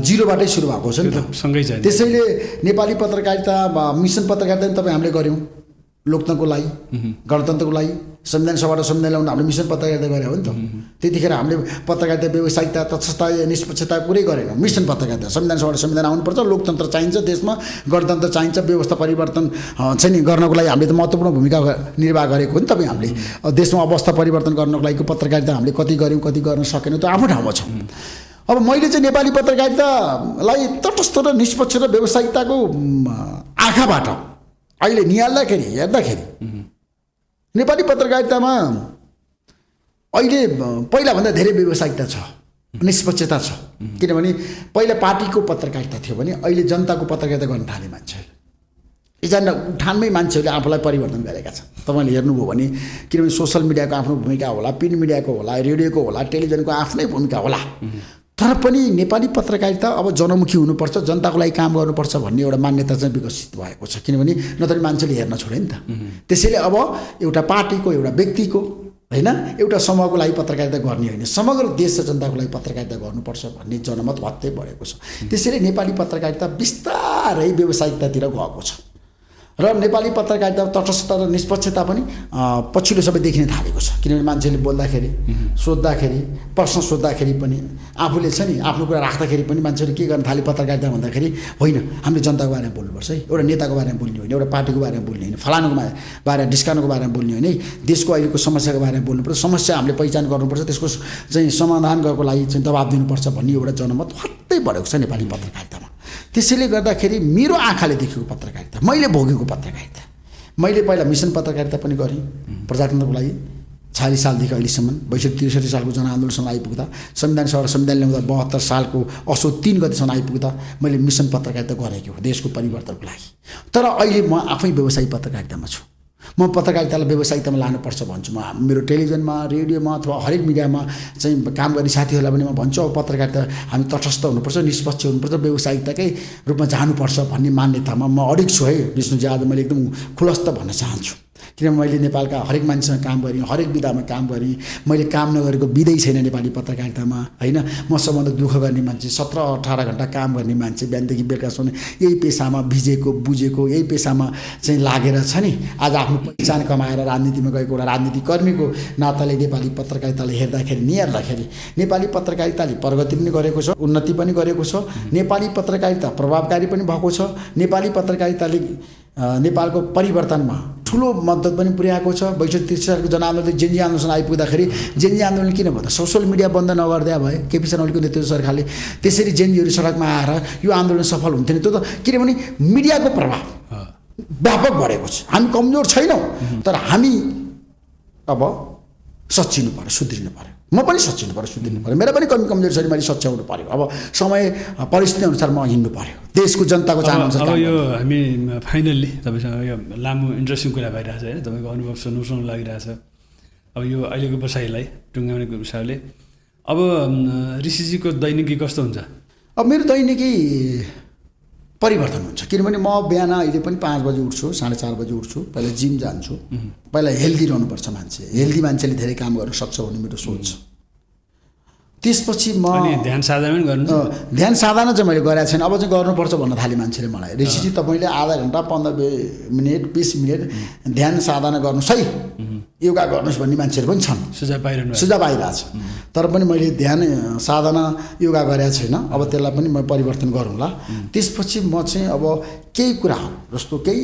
जिरोबाटै सुरु भएको छ नि त, सँगै छ। त्यसैले नेपाली पत्रकारिता मिसन पत्रकारिता पनि तपाईँ हामीले गऱ्यौँ, लोकतन्त्रको लागि, गणतन्त्रको लागि, संविधान सभाबाट संविधान ल्याउनु हामीले मिसन पत्रकारिता गऱ्यौँ हो नि त। त्यतिखेर हामीले पत्रकारिता व्यावसायिकता, तटस्थता, निष्पक्षता पुरै गरेनौँ। मिसन पत्रकारिता, संविधान सभाबाट संविधान आउनुपर्छ, लोकतन्त्र चाहिन्छ देशमा, गणतन्त्र चाहिन्छ, व्यवस्था परिवर्तन चाहिँ नि गर्नको लागि हामीले त महत्त्वपूर्ण भूमिका निर्वाह गरेको हो नि। तपाईँ हामीले देशमा अवस्था परिवर्तन गर्नको लागि पत्रकारिता हामीले कति गऱ्यौँ, कति गर्न सकेनौँ, त्यो आफ्नो ठाउँमा छ। अब मैले चाहिँ नेपाली पत्रकारितालाई तटस्थ र निष्पक्ष र व्यावसायिकताको आँखाबाट अहिले निहाल्दाखेरि हेर्दाखेरि नेपाली पत्रकारितामा अहिले पहिलाभन्दा धेरै व्यावसायिकता छ। निष्पक्षता छ। किनभने पहिला पार्टीको पत्रकारिता थियो भने अहिले जनताको पत्रकारिता गर्न थाले मान्छेहरूले। एकजना उठानमै मान्छेहरूले आफूलाई परिवर्तन गरेका छन्। तपाईँले हेर्नुभयो भने किनभने सोसल मिडियाको आफ्नो भूमिका होला, प्रिन्ट मिडियाको होला, रेडियोको होला, टेलिभिजनको आफ्नै भूमिका होला, तर पनि नेपाली पत्रकारिता अब जनमुखी हुनुपर्छ, जनताको लागि काम गर्नुपर्छ भन्ने एउटा मान्यता चाहिँ विकसित भएको छ। किनभने नत्र मान्छेले हेर्न छोडे नि त। त्यसैले अब एउटा पार्टीको, एउटा व्यक्तिको होइन, एउटा समूहको लागि पत्रकारिता गर्ने होइन, समग्र देश र जनताको लागि पत्रकारिता गर्नुपर्छ भन्ने जनमत भत्तै बढेको छ। त्यसैले नेपाली पत्रकारिता बिस्तारै व्यावसायिकतातिर गएको छ र नेपाली पत्रकारिता तटस्थता र निष्पक्षता पनि पछिल्लो समय देखिन थालेको छ। किनभने मान्छेले बोल्दाखेरि, सोद्धाखेरि, प्रश्न सोद्धाखेरि पनि, आफूले छ नि आफ्नो कुरा राख्दाखेरि पनि मान्छेले के गर्न थाले पत्रकारिता भन्दाखेरि होइन हामीले जनताको बारेमा बोल्नुपर्छ है, एउटा नेताको बारेमा बोल्ने होइन, एउटा पार्टीको बारेमा बोल्ने होइन, फलानुको बारेमा डिस्कानुको बारेमा बोल्ने होइन है, देशको अहिलेको समस्याको बारेमा बोल्नुपर्छ, समस्या हामीले पहिचान गर्नुपर्छ, त्यसको चाहिँ समाधान गर्नको लागि चाहिँ दबाब दिनुपर्छ भन्ने एउटा जनमत हत्तै बढेको छ नेपाली पत्रकारितामा। त्यसैले गर्दाखेरि मेरो आँखाले देखेको पत्रकारिता, मैले भोगेको पत्रकारिता, मैले पहिला मिसन पत्रकारिता पनि गरेँ प्रजातन्त्रको लागि 40 सालदेखि अहिलेसम्म, 62-63 सालको जनआन्दोलनसम्म आइपुग्दा, संविधान सभा संविधान ल्याउँदा 72 सालको असोज 3 गतेसम्म आइपुग्दा मैले मिसन पत्रकारिता गरेको हो देशको परिवर्तनको लागि। तर अहिले म आफै व्यवसायिक पत्रकारितामा छु। म पत्रकारितालाई व्यवसायिकतामा लानुपर्छ भन्छु। म मेरो टेलिभिजनमा, रेडियोमा अथवा हरेक मिडियामा चाहिँ काम गर्ने साथीहरूलाई पनि म भन्छु अब पत्रकारिता हामी तटस्थ हुनुपर्छ, निष्पक्ष हुनुपर्छ, व्यवसायिकताकै रूपमा जानुपर्छ भन्ने मान्यतामा म अडिग छु है विष्णुजी। आज मैले एकदम खुलस्त भन्न चाहन्छु किनभने मैले नेपालका हरेक मान्छेसँग काम गरेँ, हरेक विधामा काम गरेँ। मैले काम नगरेको विधै छैन नेपाली पत्रकारितामा होइन। म सबभन्दा दुःख गर्ने मान्छे, 17-18 घन्टा काम गर्ने मान्छे, बिहानदेखि बेलुकासम्म यही पेसामा भिजेको बुझेको, यही पेसामा चाहिँ लागेर छ नि आज आफ्नो पहिचान कमाएर राजनीतिमा गएको एउटा राजनीतिकर्मीको नाताले नेपाली पत्रकारितालाई हेर्दाखेरि निहाल्दाखेरि नेपाली पत्रकारिताले प्रगति पनि गरेको छ, उन्नति पनि गरेको छ, नेपाली पत्रकारिता प्रभावकारी पनि भएको छ, नेपाली पत्रकारिताले नेपालको परिवर्तनमा ठुलो मद्दत पनि पुर्याएको छ। 62-63 सालको जनआन्दोलन जेनजी आन्दोलन आइपुग्दाखेरि जेनजी आन्दोलन किन भन्दा सोसल मिडिया बन्द नगर्दा भए केपी शर्मा ओलीको नेतृत्व सरकारले त्यसरी जेनजीहरू सडकमा आएर यो आन्दोलन सफल हुन्थेन। त्यो त किनभने मिडियाको प्रभाव व्यापक बढेको छ। हामी कमजोर छैनौँ, तर हामी अब सच्चिनु पर्यो, सुध्रिनु पर्यो। म पनि सच्चिनु पर्यो, सुध्रिनु पर्यो। मेरो पनि कमजोरी छ, मैले सच्याउनु पर्यो। अब समय परिस्थिति अनुसार म हिँड्नु पर्यो, देशको जनताको चाहना अनुसार। अब यो हामी फाइनल्ली तपाईँसँग यो लामो इन्ट्रेस्टिङ कुरा भइरहेछ होइन, तपाईँको अनुभव सुन्नु लागिरहेछ। अब यो अहिलेको बसाइलाई टुङ्ग्याउने हिसाबले अब ऋषिजीको दैनिकी कस्तो हुन्छ? अब मेरो दैनिकी परिवर्तन हुन्छ किनभने म बिहान अहिले पनि 5 बजे उठ्छु, 4:30 बजे उठ्छु। पहिला जिम जान्छु। पहिला हेल्दी रहनुपर्छ मान्छे, हेल्दी मान्छेले धेरै काम गर्न सक्छ भन्ने मेरो सोच छ। त्यसपछि म ध्यान साधना पनि गर्नु। ध्यान साधना चाहिँ मैले गरेको छैन, अब चाहिँ गर्नुपर्छ भन्न थाले मान्छेले मलाई। ऋषिजी तपाईँले आधा घन्टा 15 मिनट 20 मिनट ध्यान साधना गर्नुहोस् है, योगा गर्नुहोस् भन्ने मान्छेहरू पनि छन्, सुझाव आइरहेको छ। तर पनि मैले ध्यान साधना योगा गरेको छैन। अब त्यसलाई पनि म परिवर्तन गरौँला। त्यसपछि म चाहिँ अब केही कुराहरू जस्तो केही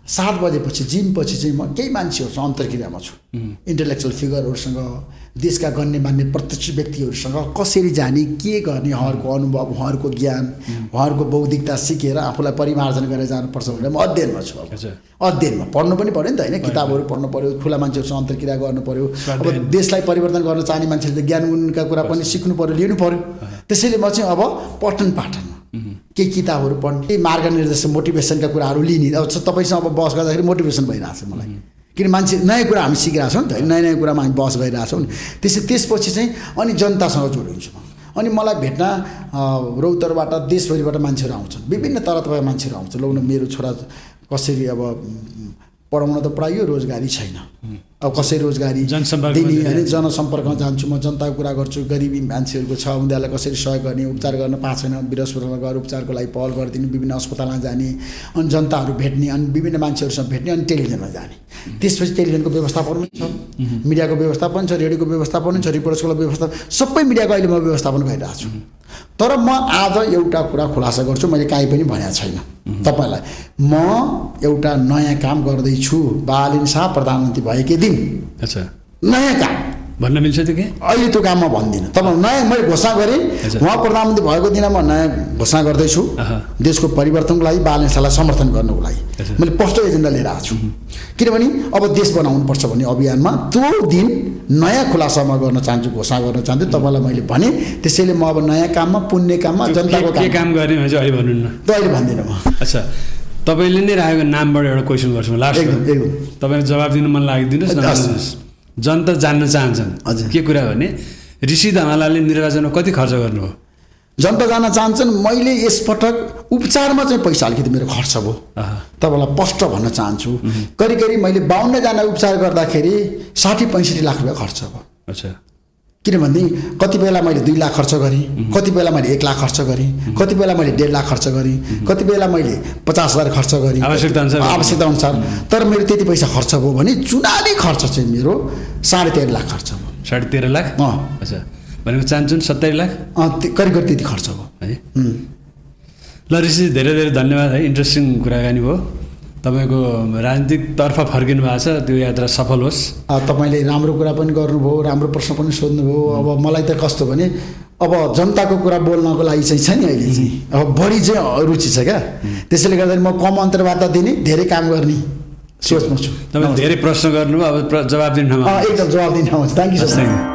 7 बजेपछि जिमपछि चाहिँ म केही मान्छेहरूसँग अन्तर्क्रियामा छु, इन्टेलेक्चुअल फिगरहरूसँग, देशका गण्यमान्य प्रत्यक्ष व्यक्तिहरूसँग कसरी जाने, के गर्ने, उहाँहरूको अनुभव, उहाँहरूको ज्ञान, उहाँहरूको बौद्धिकता सिकेर आफूलाई परिमार्जन गरेर जानुपर्छ भनेर म अध्ययनमा छु। अब अध्ययनमा पढ्नु पनि पऱ्यो नि त होइन, किताबहरू पढ्नु पऱ्यो, ठुला मान्छेहरूसँग अन्तर्क्रिया गर्नु पऱ्यो। अब देशलाई परिवर्तन गर्न चाहने मान्छेले त ज्ञान गुणका कुरा पनि सिक्नु पऱ्यो, लिनु पऱ्यो। त्यसैले म चाहिँ अब पठन पाठनमा केही किताबहरू पढ्ने, केही मार्गनिर्देशन मोटिभेसनका कुराहरू लिने। अब तपाईँसँग अब बस गर्दाखेरि मोटिभेसन भइरहेको छ मलाई, किन मान्छे नयाँ कुरा हामी सिकिरहेको छौँ नि त, नयाँ नयाँ कुरामा हामी बस गरिरहेको छौँ नि। त्यसपछि चाहिँ अनि जनतासँग जोडिन्छु म। अनि मलाई भेट्न रौतरबाट देशभरिबाट मान्छेहरू आउँछन्, विभिन्न तरतरका मान्छेहरू आउँछन्। लौ न मेरो छोरा कसरी अब पढाउन त पढाइयो, रोजगारी छैन, अब कसरी रोजगारी दिने होइन। जनसम्पर्कमा जान्छु म, जनताको कुरा गर्छु। गरिबी मान्छेहरूको छ, उनीहरूलाई कसरी सहयोग गर्ने, उपचार गर्न पाएको छैन, अस्पतालमा गएर उपचारको लागि पहल गरिदिने, विभिन्न अस्पतालमा जाने, अनि जनताहरू भेट्ने, अनि विभिन्न मान्छेहरूसँग भेट्ने, अनि टेलिभिजनमा जाने। त्यसपछि टेलिभिजनको व्यवस्थापन पनि छ, मिडियाको व्यवस्थापन छ, रेडियोको व्यवस्थापन छ, रिपोर्टर्सको व्यवस्थापन, सबै मिडियाको अहिले म व्यवस्थापन गरिरहेको छु। तर म आज एउटा कुरा खुलासा गर्छु, मैले काहीँ पनि भनेको छैन तपाईँलाई। म एउटा नयाँ काम गर्दैछु। बालिन शाह प्रधानमन्त्री भएकै दिन नयाँ काम भन्न मिल्छ त्यो के अहिले त्यो काम म भन्दिनँ। तपाईँ नयाँ मैले घोषणा गरेँ, उहाँ प्रधानमन्त्री भएको दिनमा नयाँ घोषणा गर्दैछु देशको परिवर्तनको लागि, बालनेसालाई समर्थन गर्नको लागि मैले स्पष्ट एजेन्डा लिएर आएको छु। किनभने अब देश बनाउनुपर्छ भन्ने अभियानमा त्यो दिन नयाँ खुलासा म गर्न चाहन्छु, घोषणा गर्न चाहन्छु। तपाईँलाई मैले भने त्यसैले म अब नयाँ काममा, पुण्य काममा, जनताको काम गर्ने भने चाहिँ अहिले भन्नुहुन्न त अहिले भन्दिनँ म। अच्छा, तपाईँले नै राखेको नामबाट एउटा क्वेसन गर्छु म लास्ट। तपाईँले जवाब दिनु मन लागिदिनुहोस् न। जनता जान्न चाहन्छन् के कुरा भने ऋषि धमालाले निर्वाचनमा कति खर्च गर्नुभयो? जनता जान्न चाहन्छन् मैले यसपटक उपचारमा चाहिँ पैसा अलिकति मेरो खर्च भयो। तपाईँलाई स्पष्ट भन्न चाहन्छु, करिब करिब मैले 52 जना उपचार गर्दाखेरि 60-65 लाख रुपियाँ खर्च भयो। अच्छा, किनभने कति बेला मैले 2 लाख खर्च गरेँ, कति बेला मैले 1 लाख खर्च गरेँ, कति बेला मैले 1.5 लाख खर्च गरेँ, कति बेला मैले 50,000 खर्च गरेँ आवश्यकता अनुसार। तर मेरो त्यति पैसा खर्च भयो भने चुनावी खर्च चाहिँ मेरो 13.5 लाख खर्च भयो। 13.5 लाख? अच्छा, भनेको चाहन्छन् 70 लाख? करिब करिब त्यति खर्च भयो है। ल ऋषि, धेरै धेरै धन्यवाद है, इन्ट्रेस्टिङ कुराकानी भयो। तपाईँको राजनीतिकतर्फ फर्किनु भएको छ, त्यो यात्रा सफल होस्। तपाईँले राम्रो कुरा पनि गर्नुभयो, राम्रो प्रश्न पनि सोध्नुभयो। अब मलाई त कस्तो भने अब जनताको कुरा बोल्नको लागि चाहिँ छ नि अहिले चाहिँ अब बढी चाहिँ रुचि छ क्या। त्यसैले गर्दा म कम अन्तर्वार्ता दिने, धेरै काम गर्ने सोचमा छु। तपाईँले धेरै प्रश्न गर्नुभयो, अब जवाब दिनु एकदम जवाब दिनु आउँछ। Thank you sir.